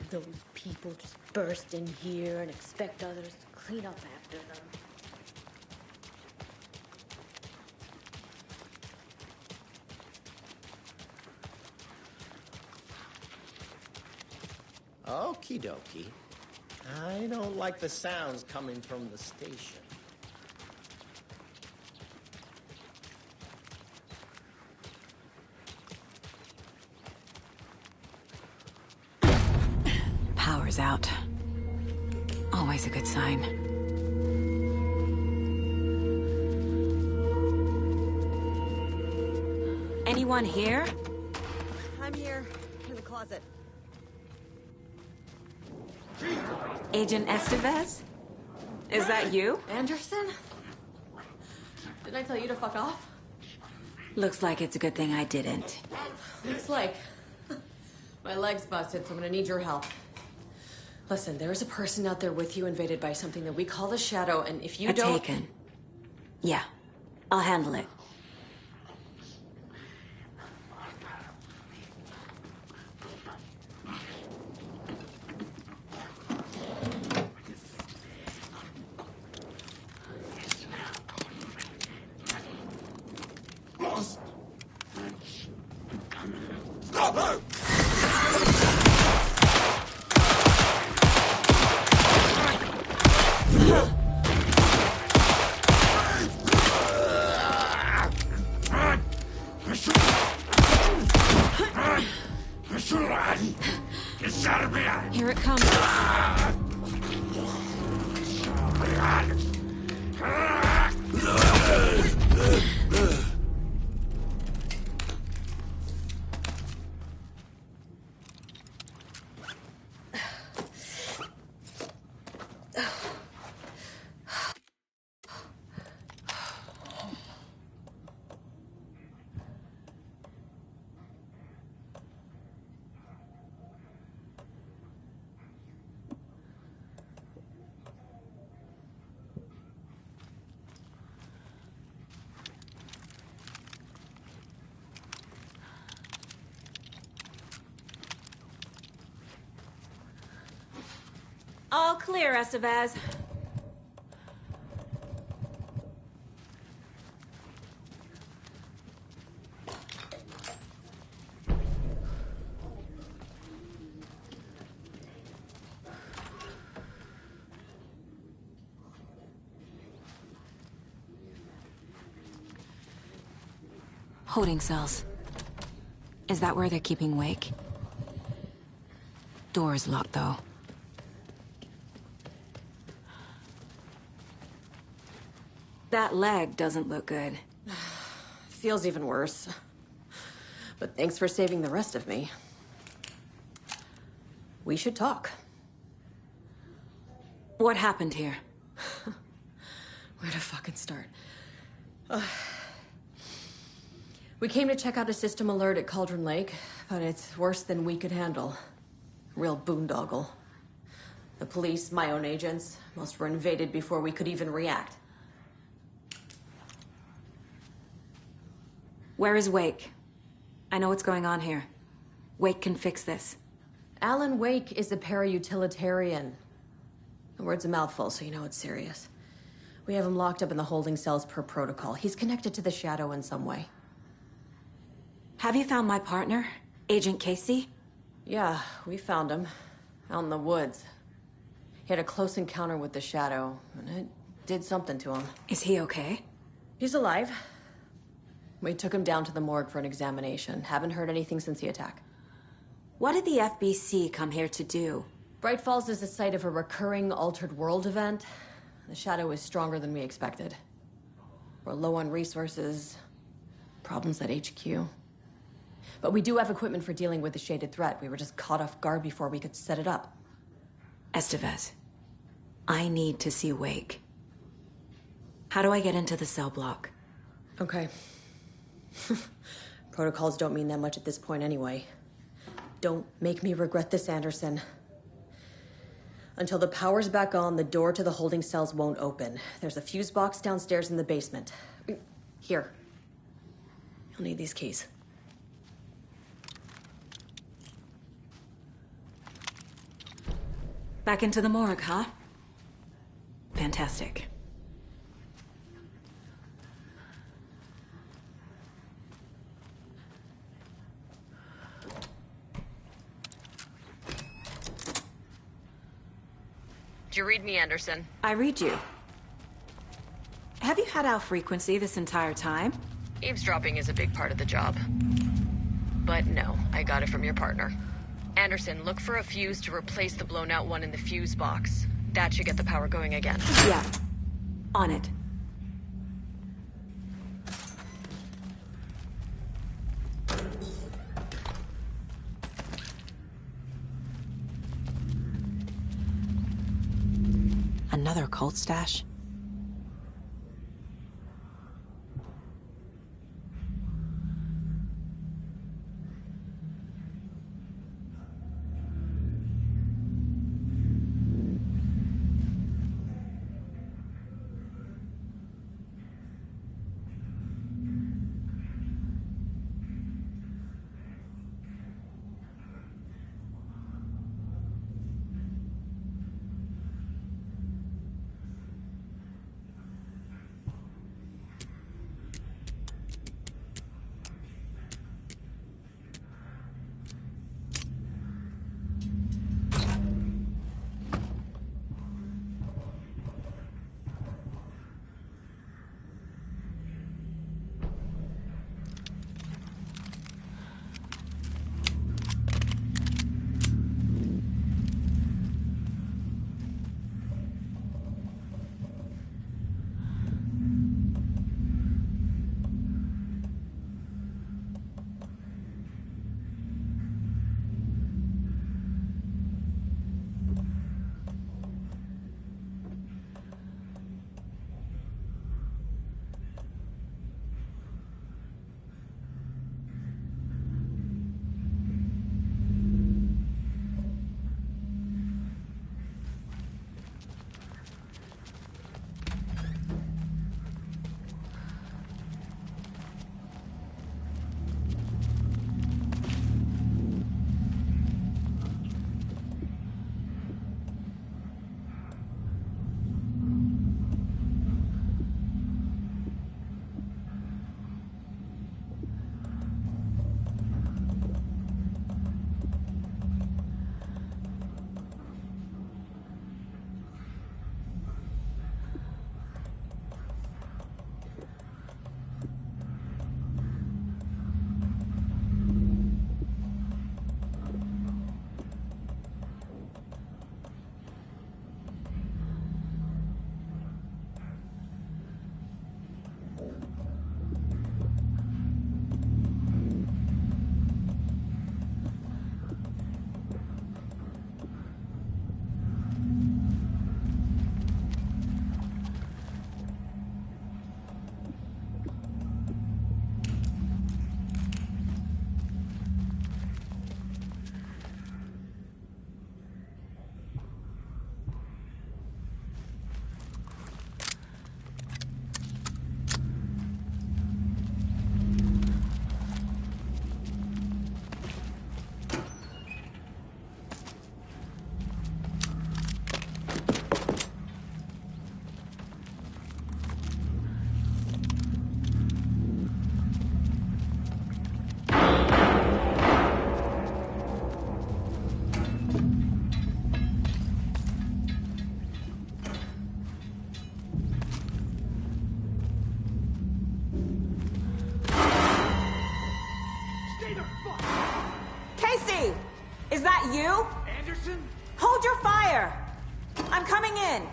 Those people just burst in here and expect others to clean up after them. Okie dokie. I don't like the sounds coming from the station. Power's out. Always a good sign. Anyone here? I'm here, in the closet. Agent Estevez? Is that you? Anderson? Did I tell you to fuck off? Looks like it's a good thing I didn't. Looks like. My leg's busted, so I'm gonna need your help. Listen, there is a person out there with you invaded by something that we call the Shadow, and if you don't... Taken. Yeah, I'll handle it. Here it comes. All clear, Estevez. Holding cells. Is that where they're keeping Wake? Door's locked, though. That leg doesn't look good. Feels even worse. But thanks for saving the rest of me. We should talk. What happened here? Where to fucking start? We came to check out a system alert at Cauldron Lake, but it's worse than we could handle. Real boondoggle. The police, my own agents, most were invaded before we could even react. Where is Wake? I know what's going on here. Wake can fix this. Alan Wake is a para-utilitarian. The word's a mouthful, so you know it's serious. We have him locked up in the holding cells per protocol. He's connected to the Shadow in some way. Have you found my partner, Agent Casey? Yeah, we found him. Out in the woods. He had a close encounter with the Shadow, and it did something to him. Is he okay? He's alive. We took him down to the morgue for an examination. Haven't heard anything since the attack. What did the FBC come here to do? Bright Falls is the site of a recurring Altered World event. The Shadow is stronger than we expected. We're low on resources, problems at HQ. But we do have equipment for dealing with the shaded threat. We were just caught off guard before we could set it up. Estevez, I need to see Wake. How do I get into the cell block? Okay. Protocols don't mean that much at this point anyway. Don't make me regret this, Anderson. Until the power's back on, the door to the holding cells won't open. There's a fuse box downstairs in the basement. Here. You'll need these keys. Back into the morgue, huh? Fantastic. Did you read me, Anderson? I read you. Have you had our frequency this entire time? Eavesdropping is a big part of the job. But no, I got it from your partner. Anderson, look for a fuse to replace the blown out one in the fuse box. That should get the power going again. Yeah. On it. Another cult stash? Casey! Is that you? Anderson? Hold your fire! I'm coming in!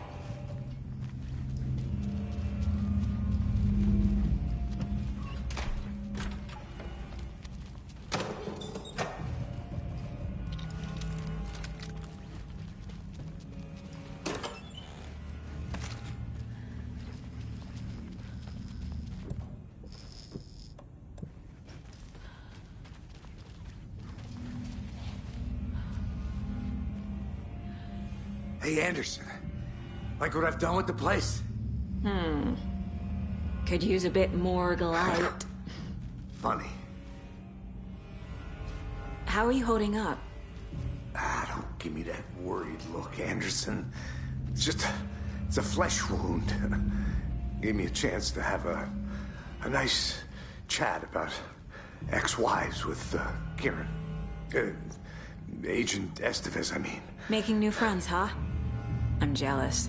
Hey, Anderson. Like what I've done with the place? Could use a bit more light. Funny. How are you holding up? Don't give me that worried look, Anderson. It's a flesh wound. Gave me a chance to have a nice chat about ex-wives with Kieran. Agent Estevez, I mean. Making new friends, huh? I'm jealous.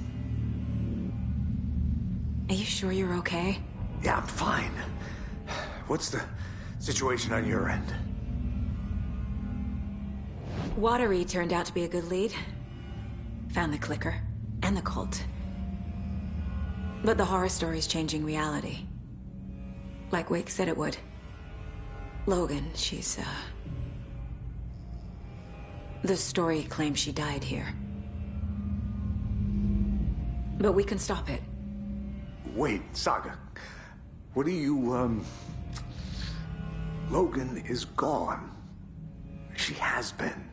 Are you sure you're okay? Yeah, I'm fine. What's the situation on your end? Watery turned out to be a good lead. Found the clicker and the cult. But the horror story's changing reality. Like Wake said it would. Logan, she's, the story claims she died here. But we can stop it. Wait, Saga. What do you, Logan is gone. She has been.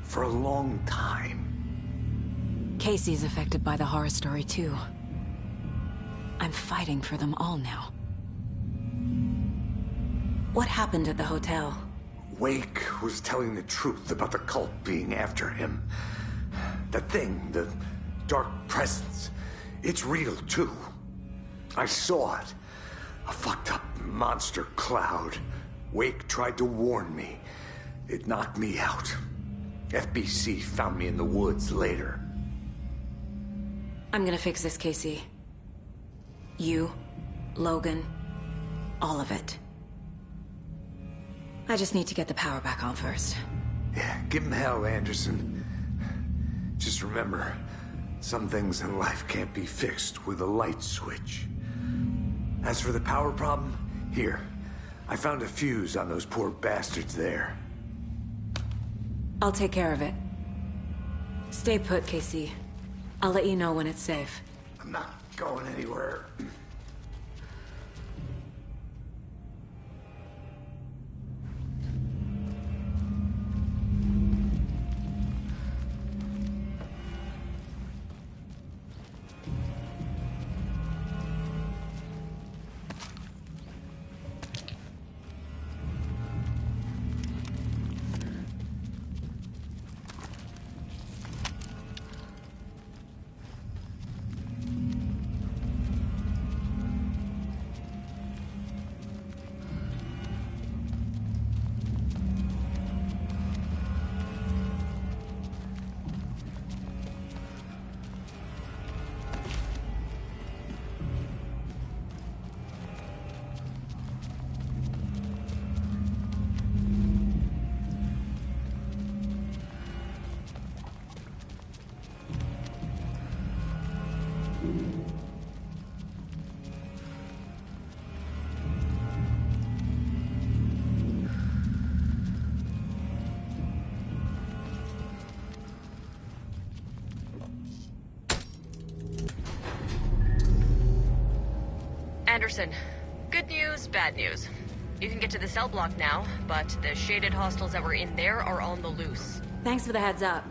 For a long time. Casey's affected by the horror story, too. I'm fighting for them all now. What happened at the hotel? Wake was telling the truth about the cult being after him. The thing, the dark presence, it's real, too. I saw it. A fucked up monster cloud. Wake tried to warn me. It knocked me out. FBC found me in the woods later. I'm gonna fix this, Casey. You, Logan, all of it. I just need to get the power back on first. Yeah, give him hell, Anderson. Just remember, some things in life can't be fixed with a light switch. As for the power problem, here. I found a fuse on those poor bastards there. I'll take care of it. Stay put, Casey. I'll let you know when it's safe. I'm not going anywhere. Anderson, good news, bad news. You can get to the cell block now, but the shaded hostiles that were in there are on the loose. Thanks for the heads up.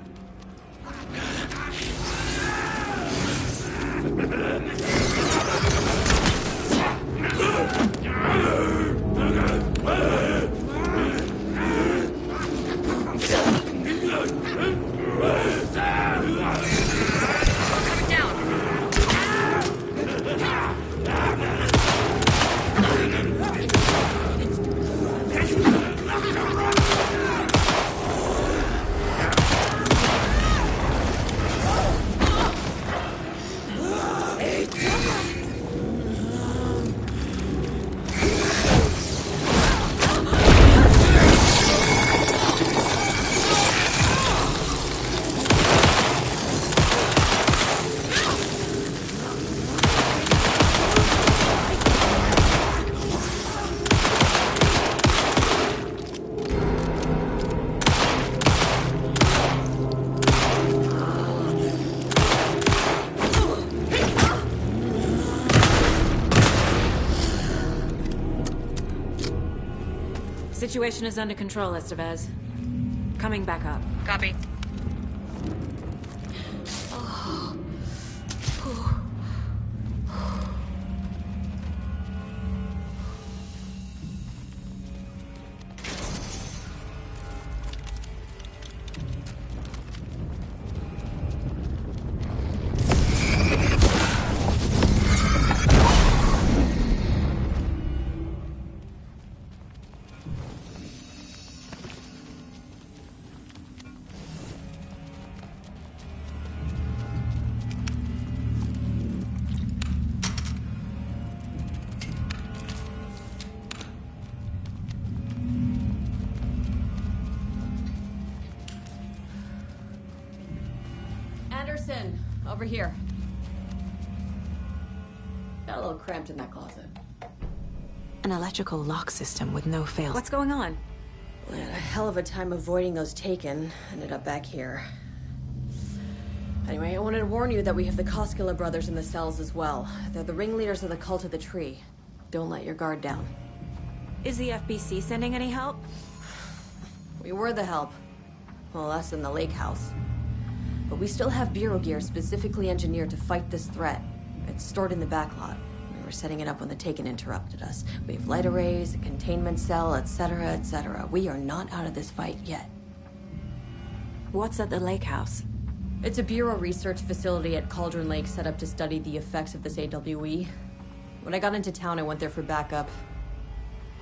Situation is under control, Estevez. Coming back up. Copy. Oh. Anderson, over here. Got a little cramped in that closet. An electrical lock system with no fails. What's going on? We had a hell of a time avoiding those taken. Ended up back here. Anyway, I wanted to warn you that we have the Koskela brothers in the cells as well. They're the ringleaders of the Cult of the Tree. Don't let your guard down. Is the FBC sending any help? We were the help. Well, us in the lake house. But we still have Bureau gear specifically engineered to fight this threat. It's stored in the backlot. We were setting it up when the Taken interrupted us. We have light arrays, a containment cell, etc., etc. We are not out of this fight yet. What's at the lake house? It's a Bureau research facility at Cauldron Lake set up to study the effects of this AWE. When I got into town, I went there for backup.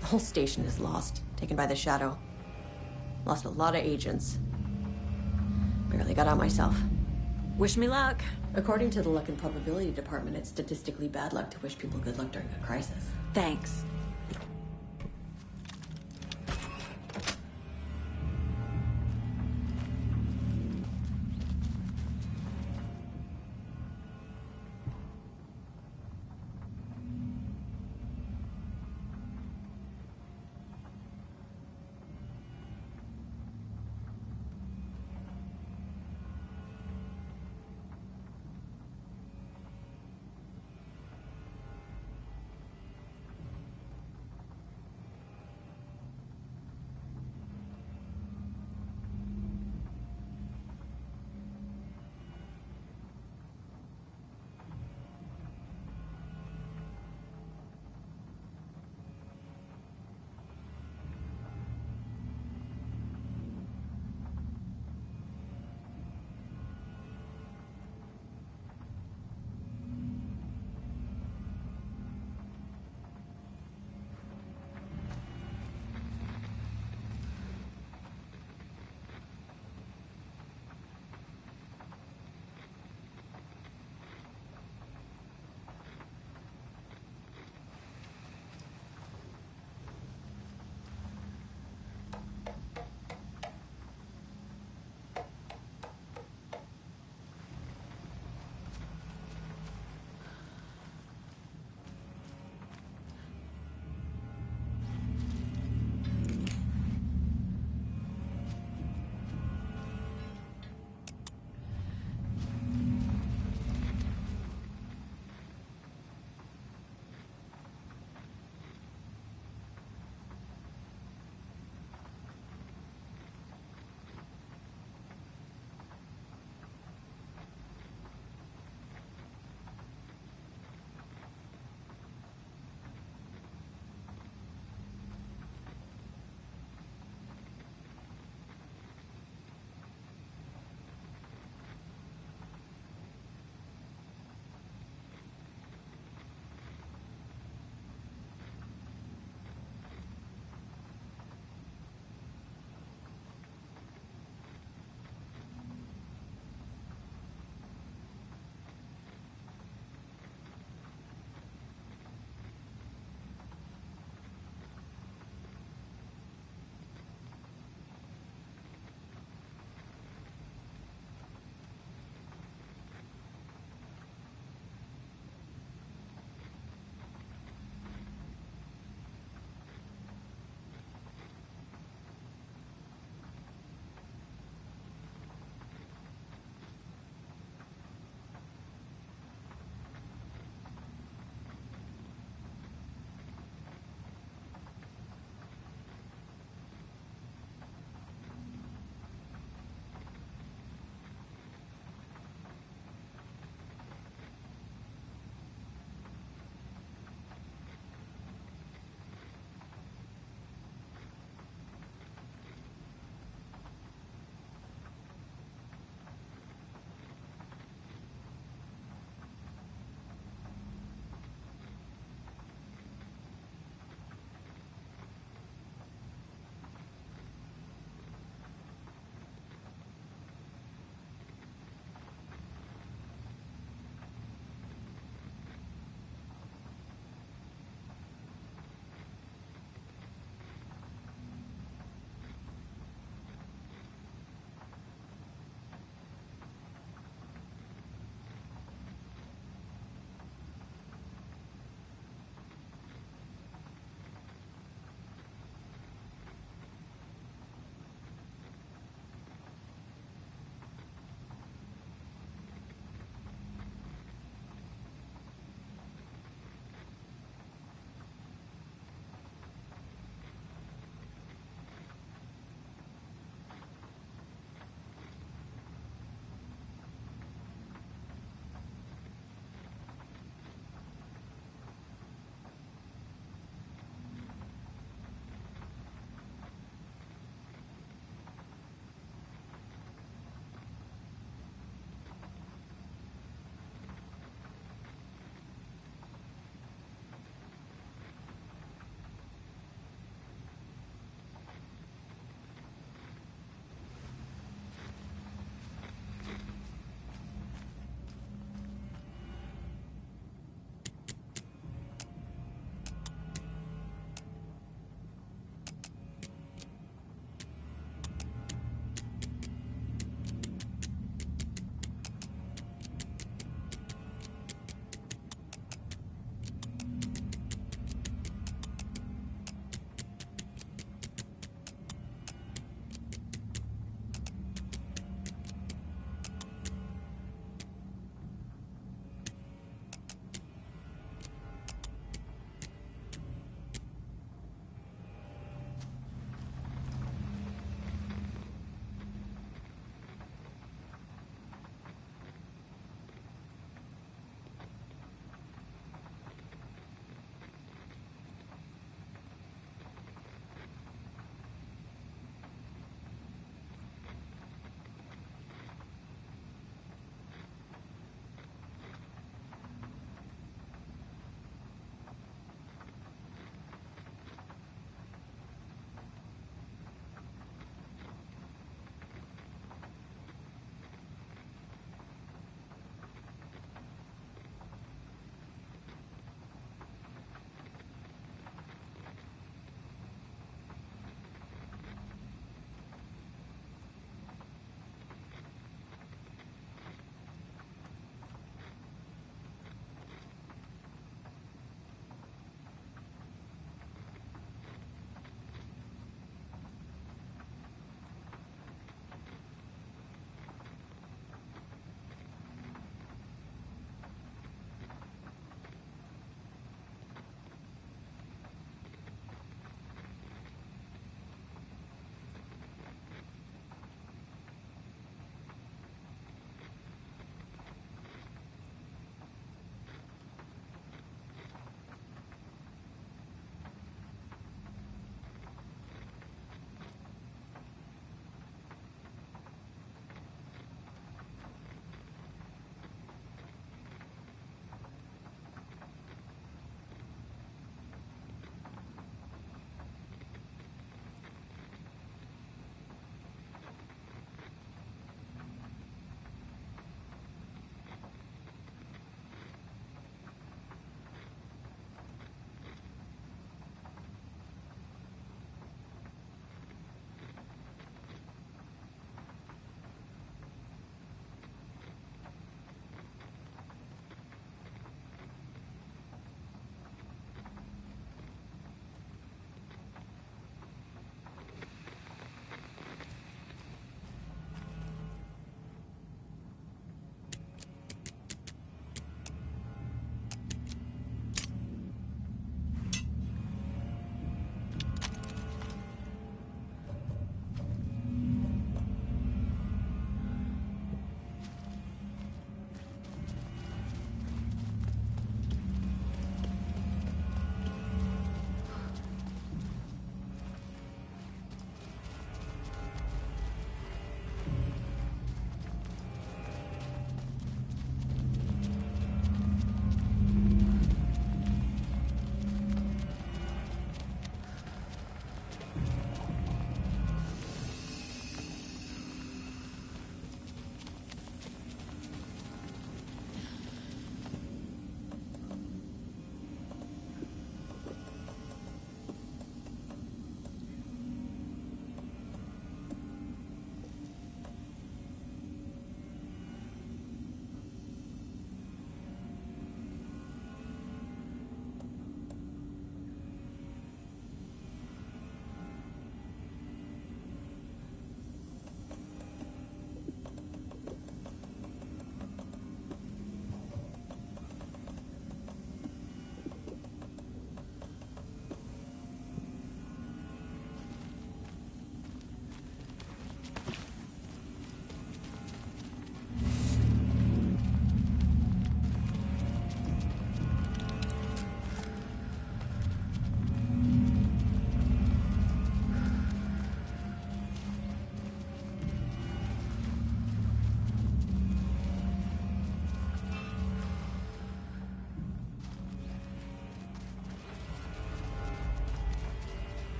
The whole station is lost, taken by the Shadow. Lost a lot of agents. Barely got out myself. Wish me luck. According to the Luck and Probability Department, it's statistically bad luck to wish people good luck during a crisis. Thanks.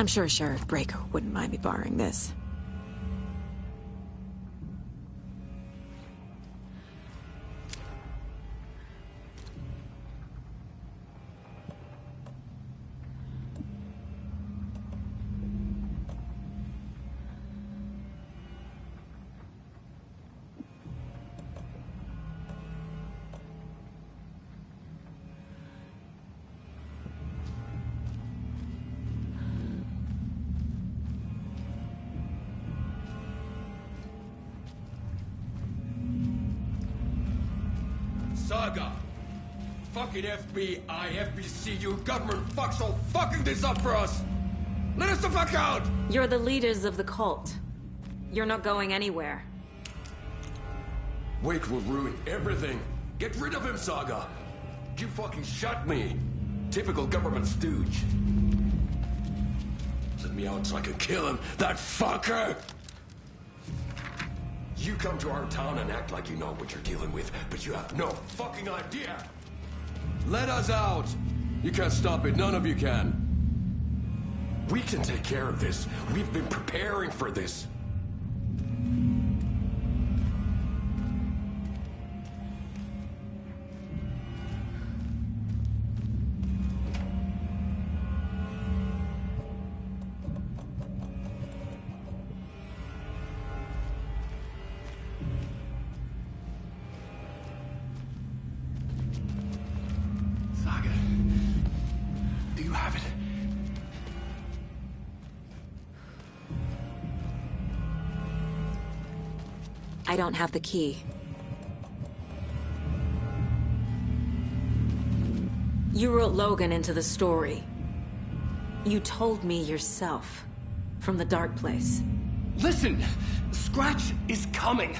I'm sure Sheriff Brake wouldn't mind me borrowing this. Saga! Fucking FBI, FBC, you government fucks all fucking this up for us! Let us the fuck out! You're the leaders of the cult. You're not going anywhere. Wake will ruin everything. Get rid of him, Saga! You fucking shut me! Typical government stooge. Let me out so I can kill him, that fucker! You come to our town and act like you know what you're dealing with, but you have no fucking idea! Let us out! You can't stop it, none of you can. We can take care of this. We've been preparing for this. Saga, do you have it? I don't have the key. You wrote Logan into the story. You told me yourself. From the dark place. Listen! Scratch is coming.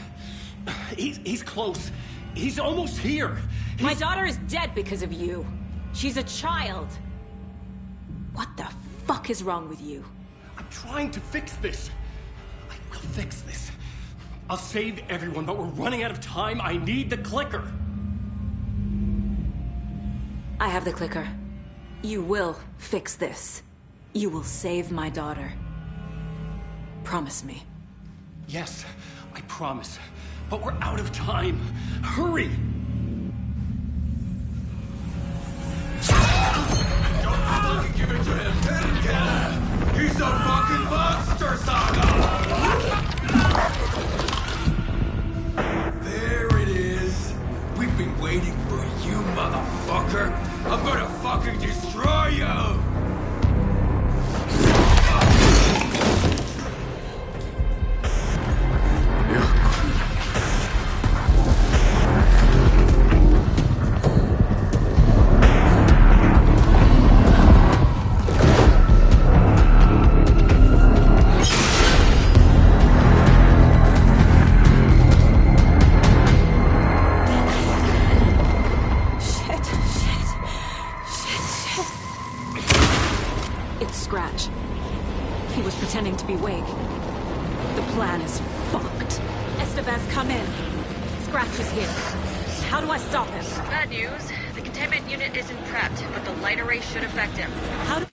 He's close. He's almost here. My daughter is dead because of you. She's a child. What the fuck is wrong with you? I'm trying to fix this. I will fix this. I'll save everyone, but we're running out of time. I need the clicker. I have the clicker. You will fix this. You will save my daughter. Promise me. Yes, I promise. But we're out of time. Hurry! Don't fucking give it to him! He's a fucking monster, Saga! There it is. We've been waiting for you, motherfucker. I'm gonna fucking destroy you! It's Scratch. He was pretending to be Wake. The plan is fucked. Estevez, come in. Scratch is here. How do I stop him? Bad news. The containment unit isn't prepped, but the light array should affect him. How do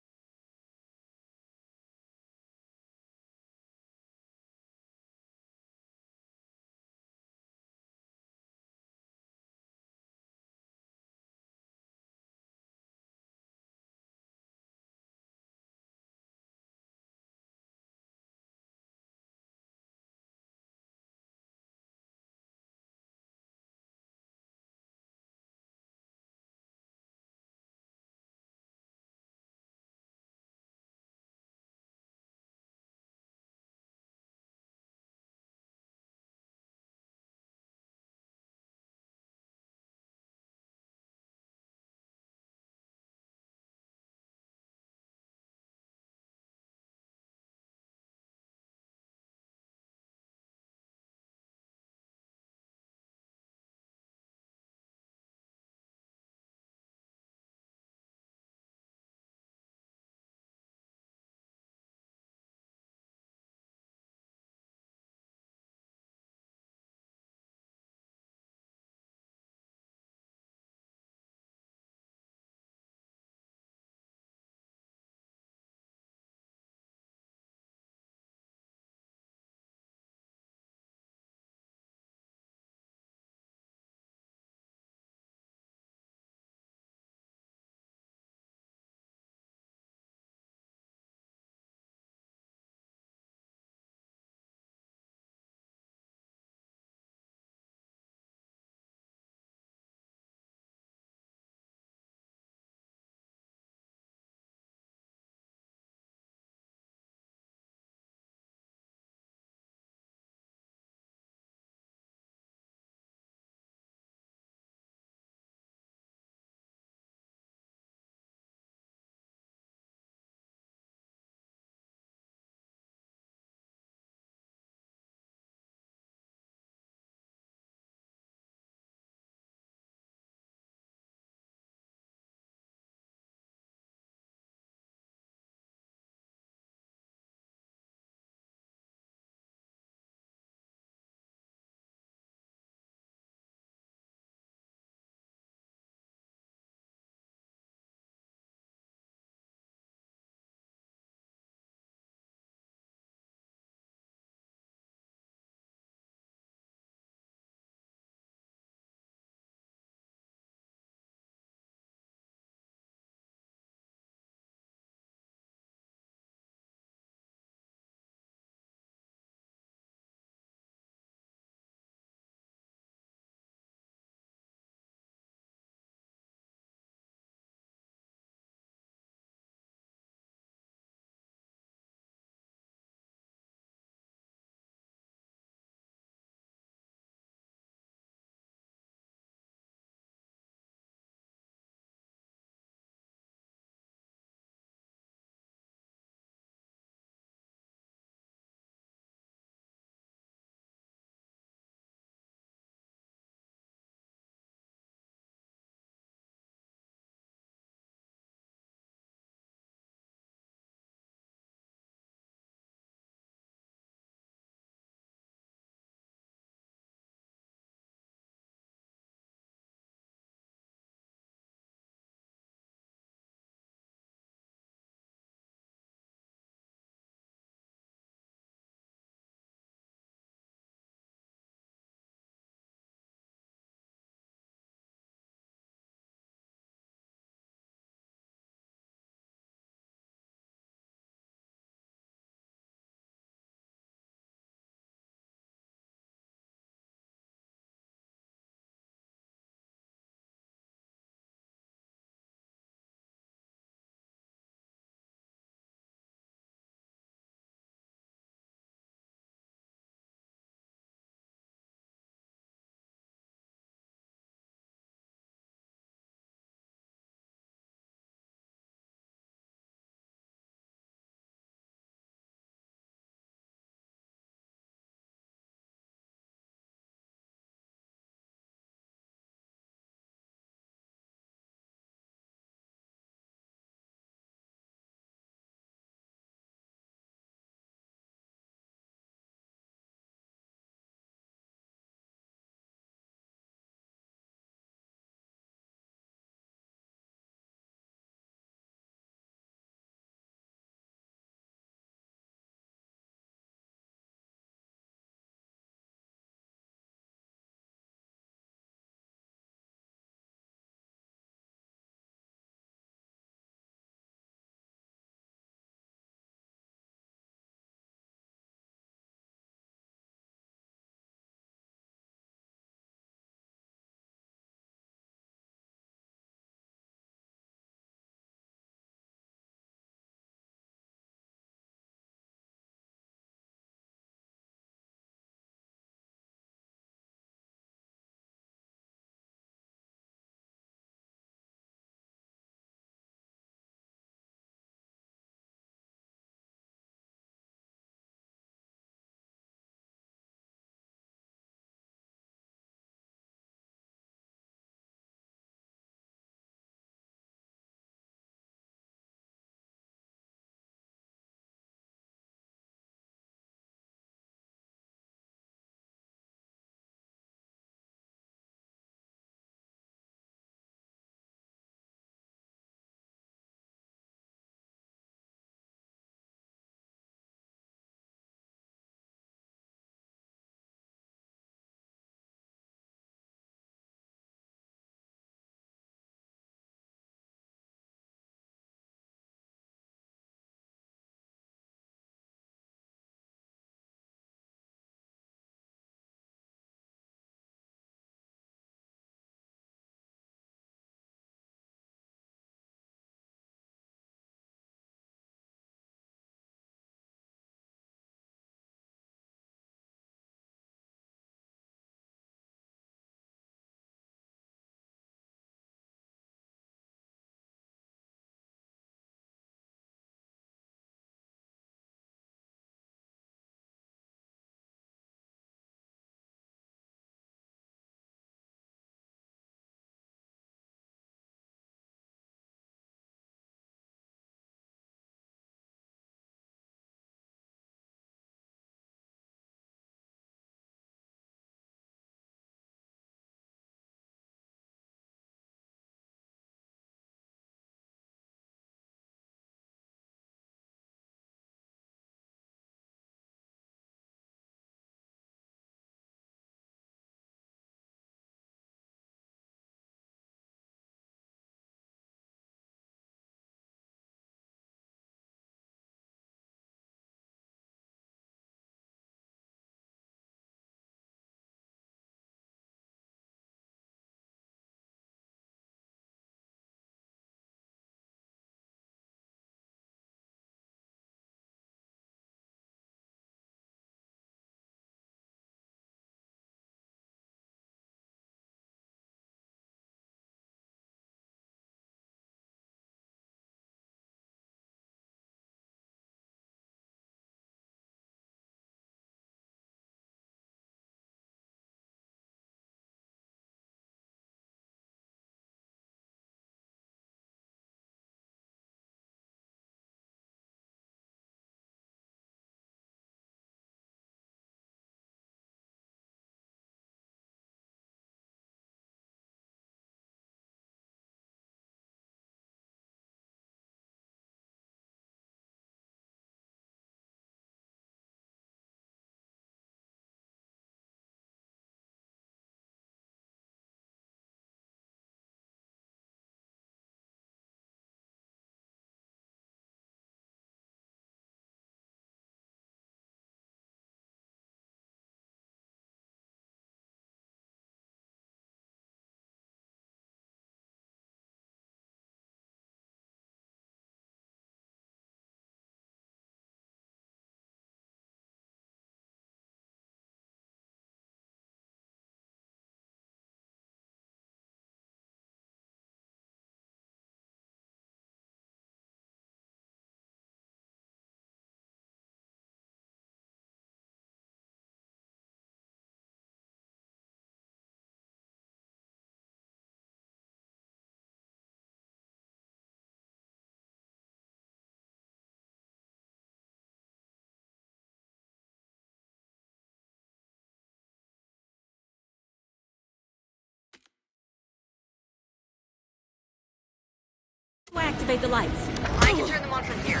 activate the lights. I can turn them on from here.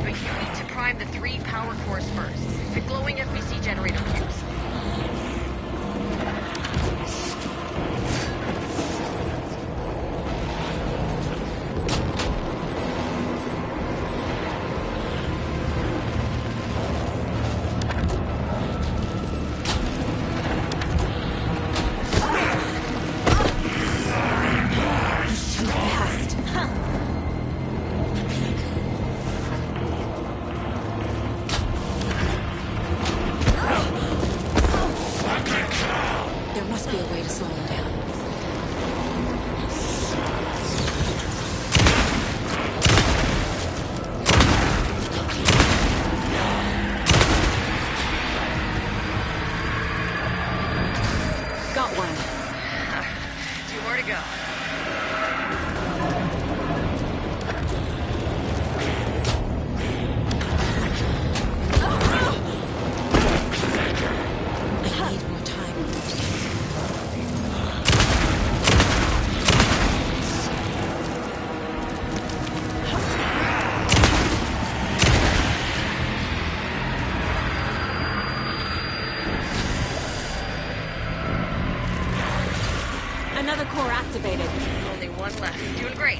But you need to prime the 3 power cores first. The glowing FBC generator fuse. Another core activated. Only one left. Doing great.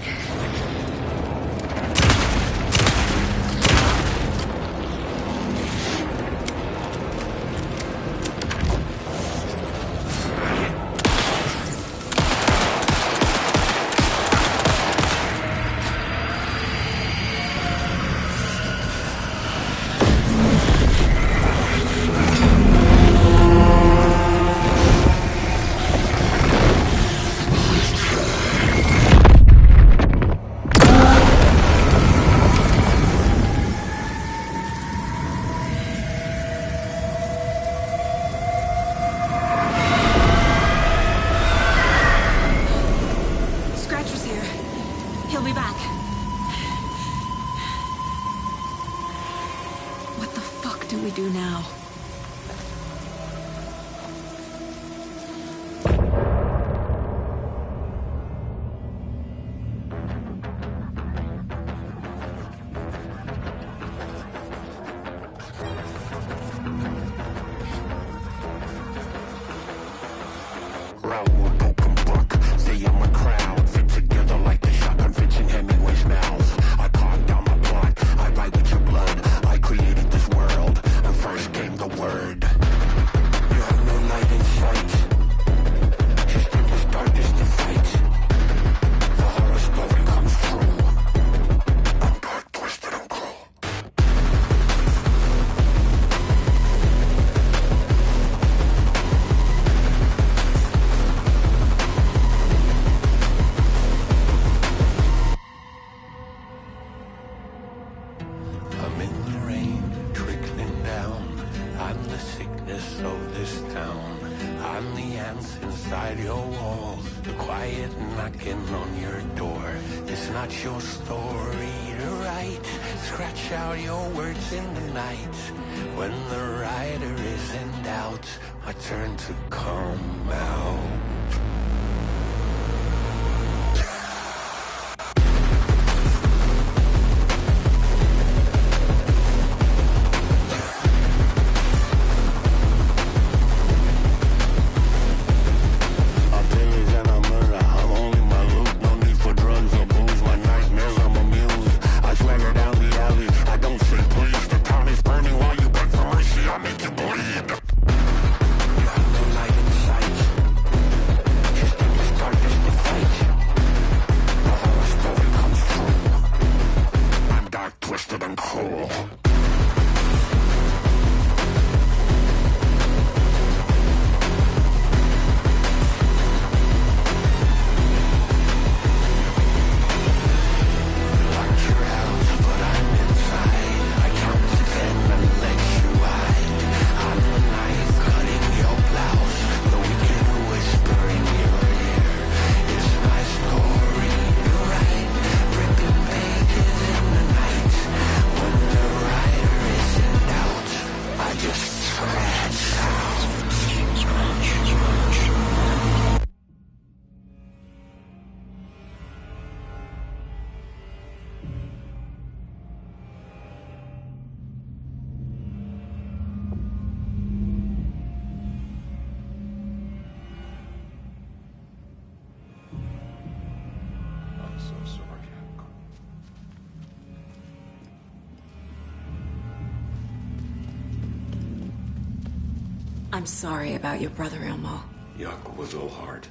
I'm sorry about your brother, Ilmo. Jaakko was all heart.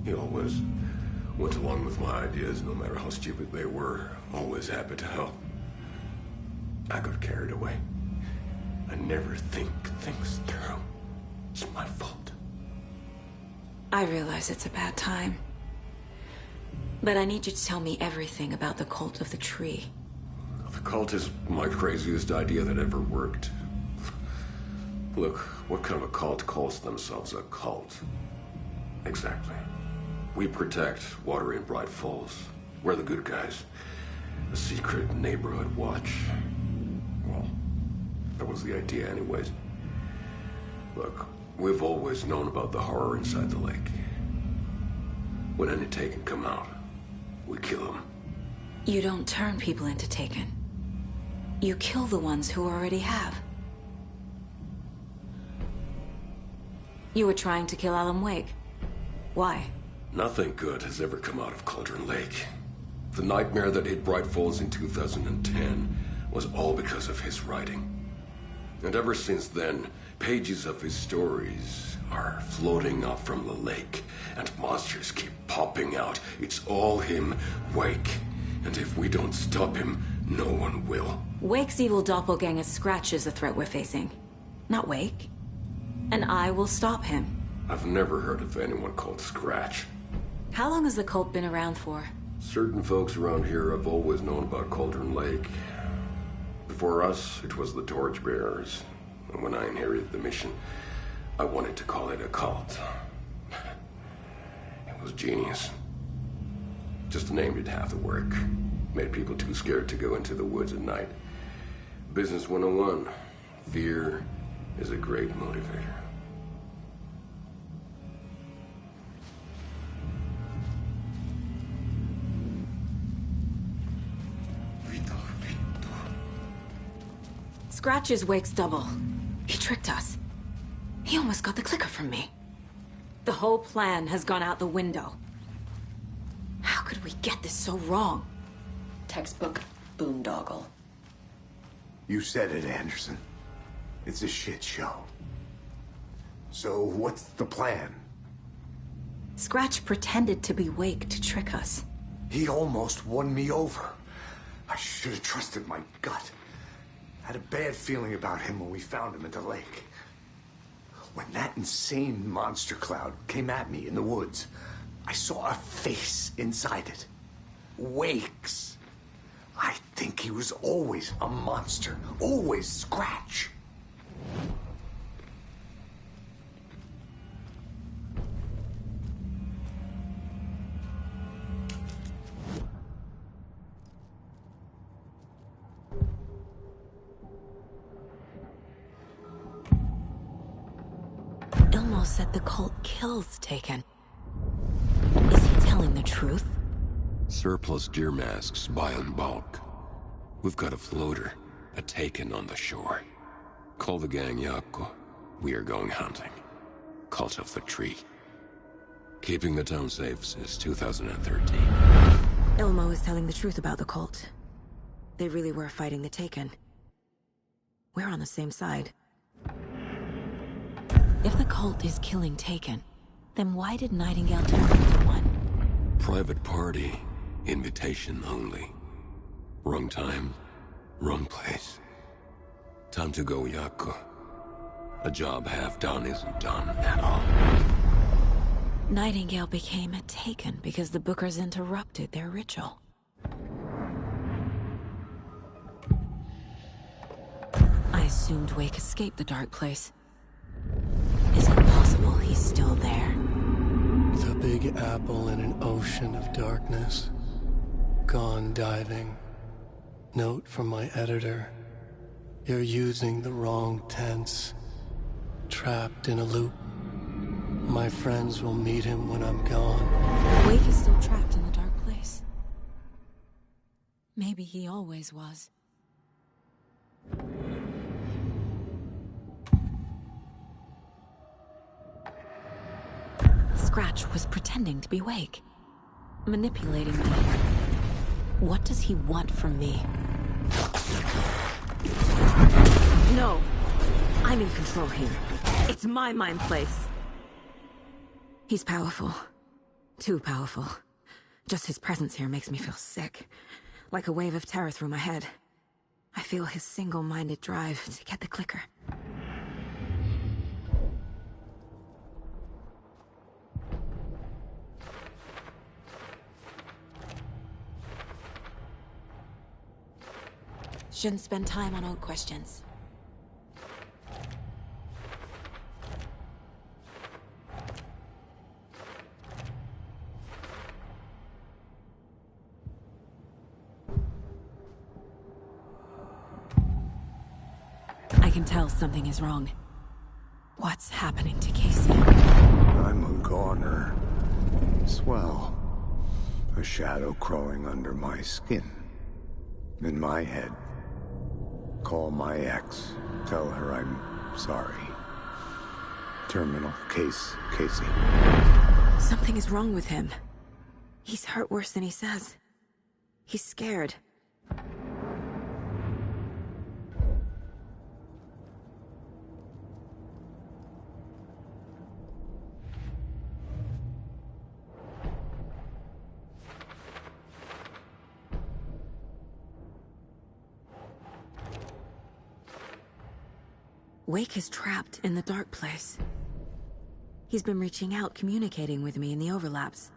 He always went along with my ideas, no matter how stupid they were. Always happy to help. I got carried away. I never think things through. It's my fault. I realize it's a bad time. But I need you to tell me everything about the Cult of the Tree. The cult is my craziest idea that ever worked. Look, what kind of a cult calls themselves a cult? Exactly. We protect water in Bright Falls. We're the good guys. A secret neighborhood watch. Well, that was the idea anyways. Look, we've always known about the horror inside the lake. When any Taken come out, we kill them. You don't turn people into Taken. You kill the ones who already have. You were trying to kill Alan Wake. Why? Nothing good has ever come out of Cauldron Lake. The nightmare that hit Bright Falls in 2010 was all because of his writing. And ever since then, pages of his stories are floating up from the lake, and monsters keep popping out. It's all him, Wake. And if we don't stop him, no one will. Wake's evil doppelganger Scratch is the threat we're facing, not Wake. And I will stop him. I've never heard of anyone called Scratch. How long has the cult been around for? Certain folks around here have always known about Cauldron Lake. Before us, it was the Torchbearers. And when I inherited the mission, I wanted to call it a cult. It was genius. Just the name did half the work. Made people too scared to go into the woods at night. Business 101. Fear is a great motivator. Scratch is Wake's double. He tricked us. He almost got the clicker from me. The whole plan has gone out the window. How could we get this so wrong? Textbook boondoggle. You said it, Anderson. It's a shit show. So what's the plan? Scratch pretended to be Wake to trick us. He almost won me over. I should have trusted my gut. I had a bad feeling about him when we found him at the lake. When that insane monster cloud came at me in the woods, I saw a face inside it. Wake's. I think he was always a monster. Always Scratch. Ilmo said the cult kills Taken. Is he telling the truth? Surplus deer masks buy in bulk. We've got a floater, a Taken on the shore. Call the gang Jaakko. We are going hunting. Cult of the Tree. Keeping the town safe since 2013. Ilmo is telling the truth about the cult. They really were fighting the Taken. We're on the same side. If the cult is killing Taken, then why did Nightingale turn into one? Private party. Invitation only. Wrong time, wrong place. Time to go, Jaakko. A job half done isn't done at all. Nightingale became a Taken because the Bookers interrupted their ritual. I assumed Wake escaped the dark place. Is it possible he's still there? The Big Apple in an ocean of darkness. Gone diving. Note from my editor. You're using the wrong tense. Trapped in a loop. My friends will meet him when I'm gone. Wake is still trapped in the dark place. Maybe he always was. Scratch was pretending to be Wake. Manipulating me. What does he want from me? No. I'm in control here. It's my mind place. He's powerful. Too powerful. Just his presence here makes me feel sick. Like a wave of terror through my head. I feel his single-minded drive to get the clicker. Shouldn't spend time on old questions. I can tell something is wrong. What's happening to Casey? I'm a goner. Swell. A shadow crawling under my skin. In my head. Call my ex. Tell her I'm sorry. Terminal case, Casey. Something is wrong with him. He's hurt worse than he says. He's scared. Wake is trapped in the dark place. He's been reaching out, communicating with me in the overlaps.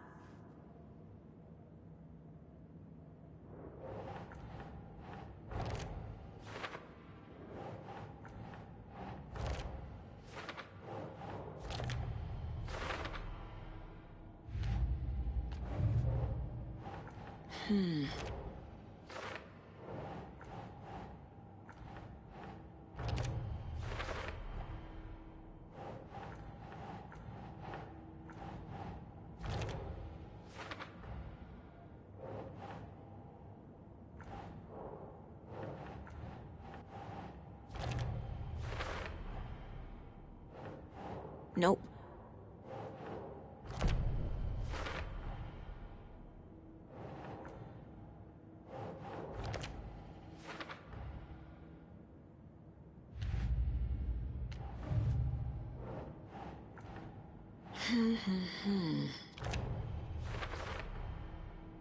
Nope.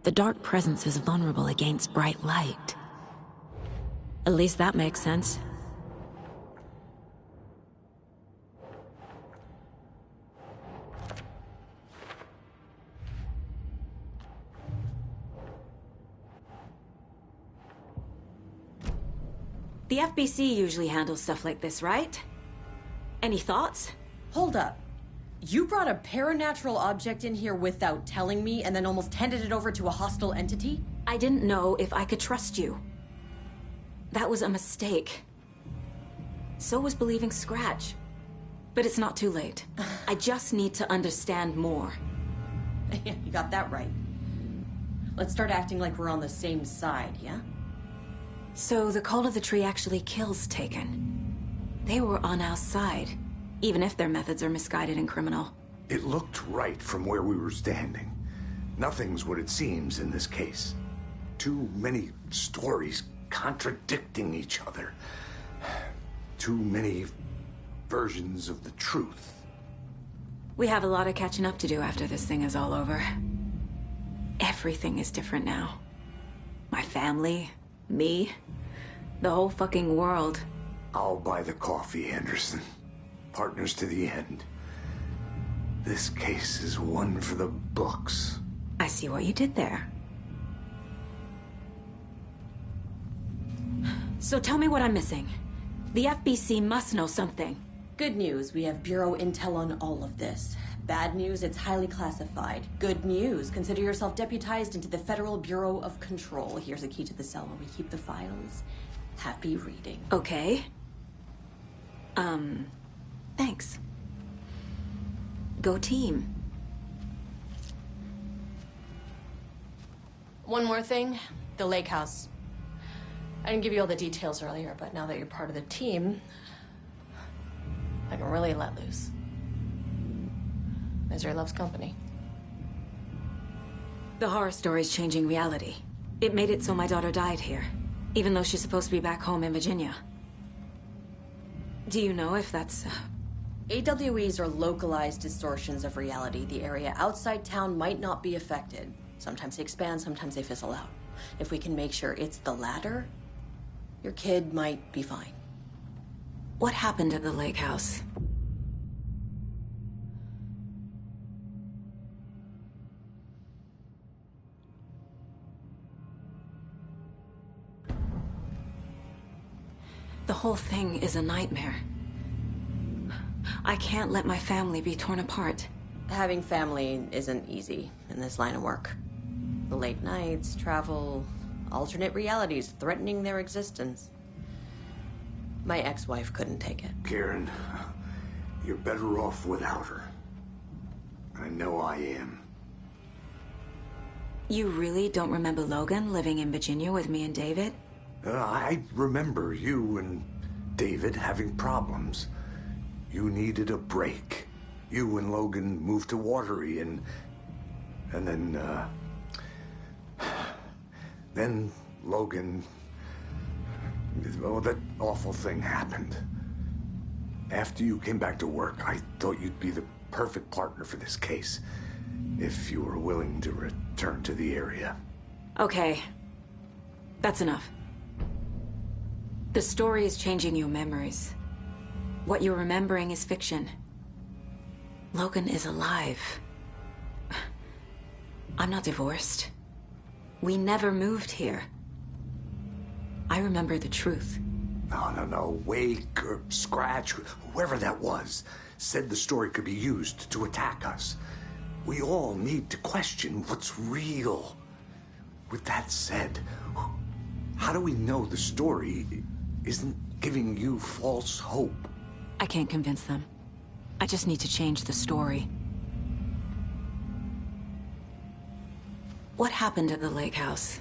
The dark presence is vulnerable against bright light. At least that makes sense. The FBC usually handles stuff like this, right? Any thoughts? Hold up. You brought a paranatural object in here without telling me and then almost handed it over to a hostile entity? I didn't know if I could trust you. That was a mistake. So was believing Scratch. But it's not too late. I just need to understand more. Yeah, you got that right. Let's start acting like we're on the same side, yeah? So the Cult of the Tree actually kills Taken. They were on our side, even if their methods are misguided and criminal. It looked right from where we were standing. Nothing's what it seems in this case. Too many stories contradicting each other. Too many versions of the truth. We have a lot of catching up to do after this thing is all over. Everything is different now. My family, me, the whole fucking world. I'll buy the coffee, Anderson. Partners to the end. This case is one for the books. I see what you did there. So tell me what I'm missing. The FBC must know something. Good news, we have Bureau intel on all of this. Bad news, it's highly classified. Good news, consider yourself deputized into the Federal Bureau of Control. Here's a key to the cell where we keep the files. Happy reading. Okay. Thanks. Go team. One more thing, the lake house. I didn't give you all the details earlier, but now that you're part of the team, I can really let loose. Misery loves company. The horror story's changing reality. It made it so my daughter died here, even though she's supposed to be back home in Virginia. Do you know if that's... AWEs are localized distortions of reality. The area outside town might not be affected. Sometimes they expand, sometimes they fizzle out. If we can make sure it's the latter, your kid might be fine. What happened at the lake house? The whole thing is a nightmare. I can't let my family be torn apart. Having family isn't easy in this line of work. The late nights, travel, alternate realities threatening their existence. My ex-wife couldn't take it. Karen, you're better off without her. I know I am. You really don't remember Logan living in Virginia with me and David? I remember you and David having problems. You needed a break. You and Logan moved to Watery and then Logan... Oh, that awful thing happened. After you came back to work, I thought you'd be the perfect partner for this case, if you were willing to return to the area. Okay. That's enough. The story is changing your memories. What you're remembering is fiction. Logan is alive. I'm not divorced. We never moved here. I remember the truth. No. Wake or Scratch, whoever that was, said the story could be used to attack us. We all need to question what's real. With that said, how do we know the story isn't giving you false hope? I can't convince them. I just need to change the story. What happened at the lake house?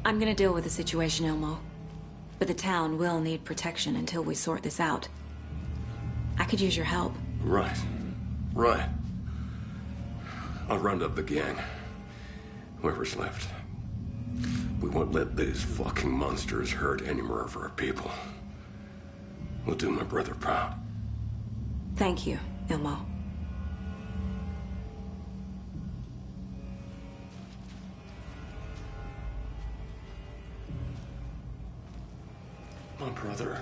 I'm gonna deal with the situation, Ilmo. But the town will need protection until we sort this out. I could use your help. Right. I'll round up the gang. Whoever's left. We won't let these fucking monsters hurt any more of our people. We'll do my brother proud. Thank you, Ilmo. My brother.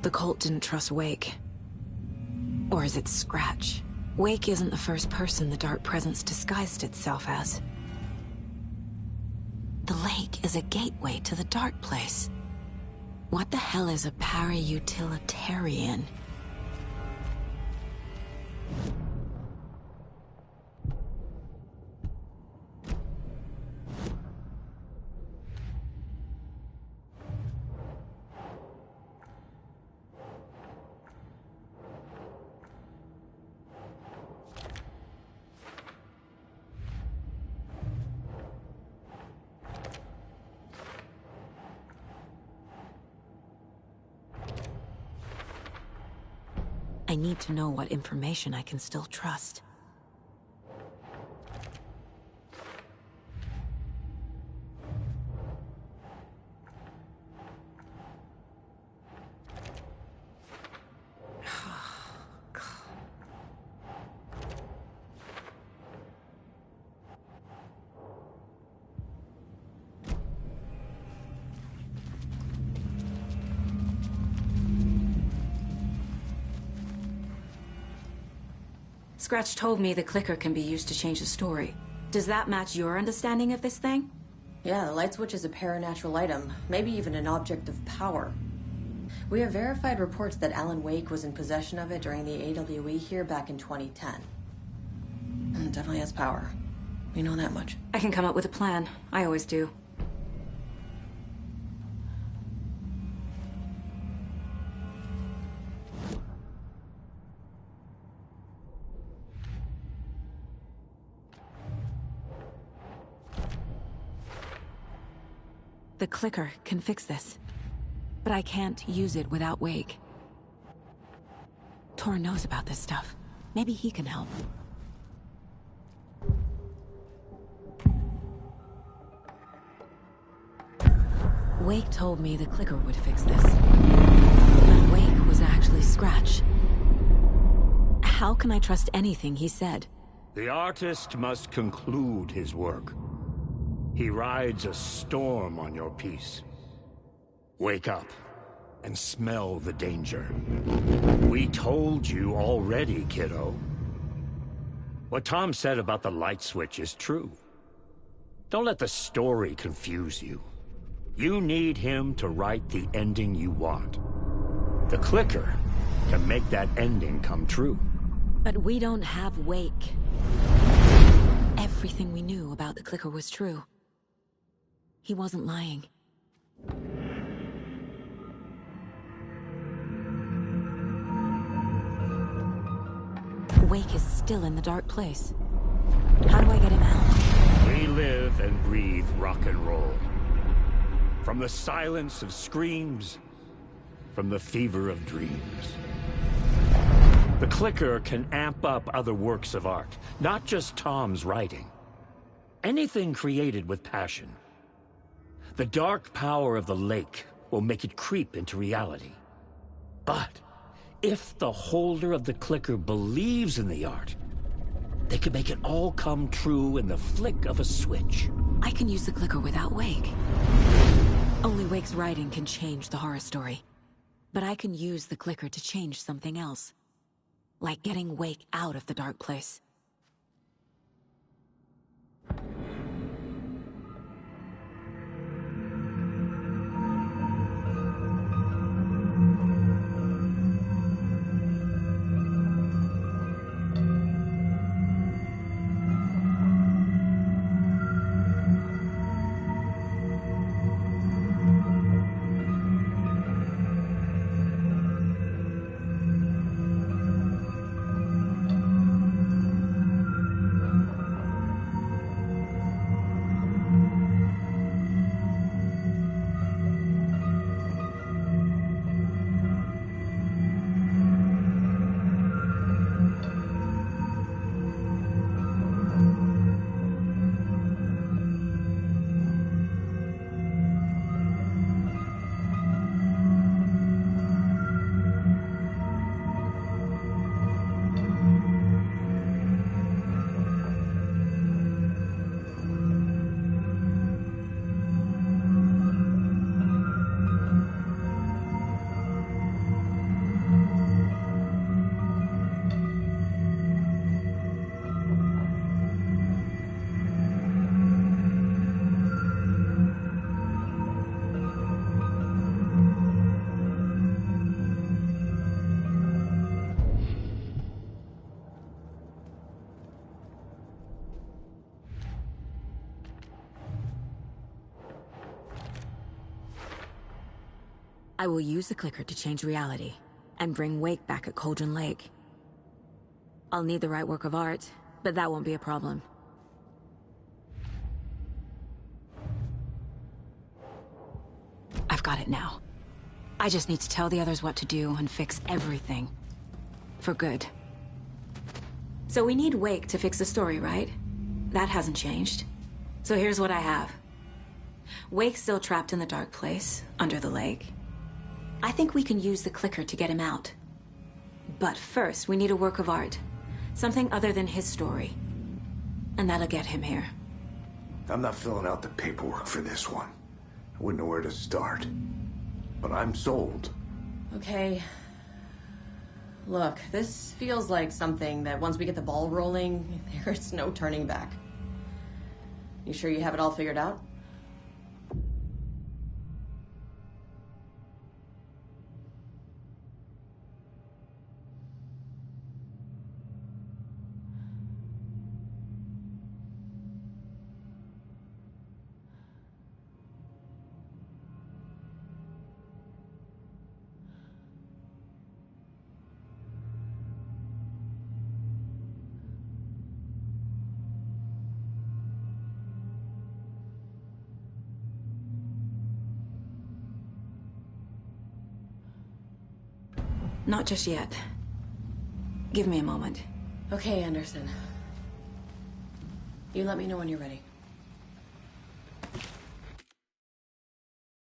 the cult didn't trust Wake. Or is it Scratch? Wake isn't the first person the Dark Presence disguised itself as. The lake is a gateway to the Dark Place. What the hell is a para-utilitarian? I need to know what information I can still trust. Scratch told me the clicker can be used to change the story. Does that match your understanding of this thing? Yeah, the light switch is a paranatural item, maybe even an object of power. We have verified reports that Alan Wake was in possession of it during the AWE here back in 2010. It definitely has power. We know that much. I can come up with a plan. I always do. The clicker can fix this, but I can't use it without Wake. Tor knows about this stuff. Maybe he can help. Wake told me the clicker would fix this, but Wake was actually Scratch. How can I trust anything he said? The artist must conclude his work. He rides a storm on your piece. Wake up and smell the danger. We told you already, kiddo. What Tom said about the light switch is true. Don't let the story confuse you. You need him to write the ending you want. The clicker can make that ending come true. But we don't have Wake. Everything we knew about the clicker was true. He wasn't lying. Wake is still in the Dark Place. How do I get him out? We live and breathe rock and roll. From the silence of screams, from the fever of dreams. The clicker can amp up other works of art, not just Tom's writing. Anything created with passion. The dark power of the lake will make it creep into reality. But if the holder of the clicker believes in the art, they can make it all come true in the flick of a switch. I can use the clicker without Wake. Only Wake's writing can change the horror story. But I can use the clicker to change something else. Like getting Wake out of the Dark Place. I will use the clicker to change reality and bring Wake back at Cauldron Lake. I'll need the right work of art, but that won't be a problem. I've got it now. I just need to tell the others what to do and fix everything. For good. So we need Wake to fix the story, right? That hasn't changed. So here's what I have. Wake's still trapped in the dark place, under the lake. I think we can use the clicker to get him out. But first, we need a work of art. Something other than his story. And that'll get him here. I'm not filling out the paperwork for this one. I wouldn't know where to start. But I'm sold. Okay. Look, this feels like something that once we get the ball rolling, there's no turning back. You sure you have it all figured out? Not just yet. Give me a moment. Okay, Anderson. You let me know when you're ready.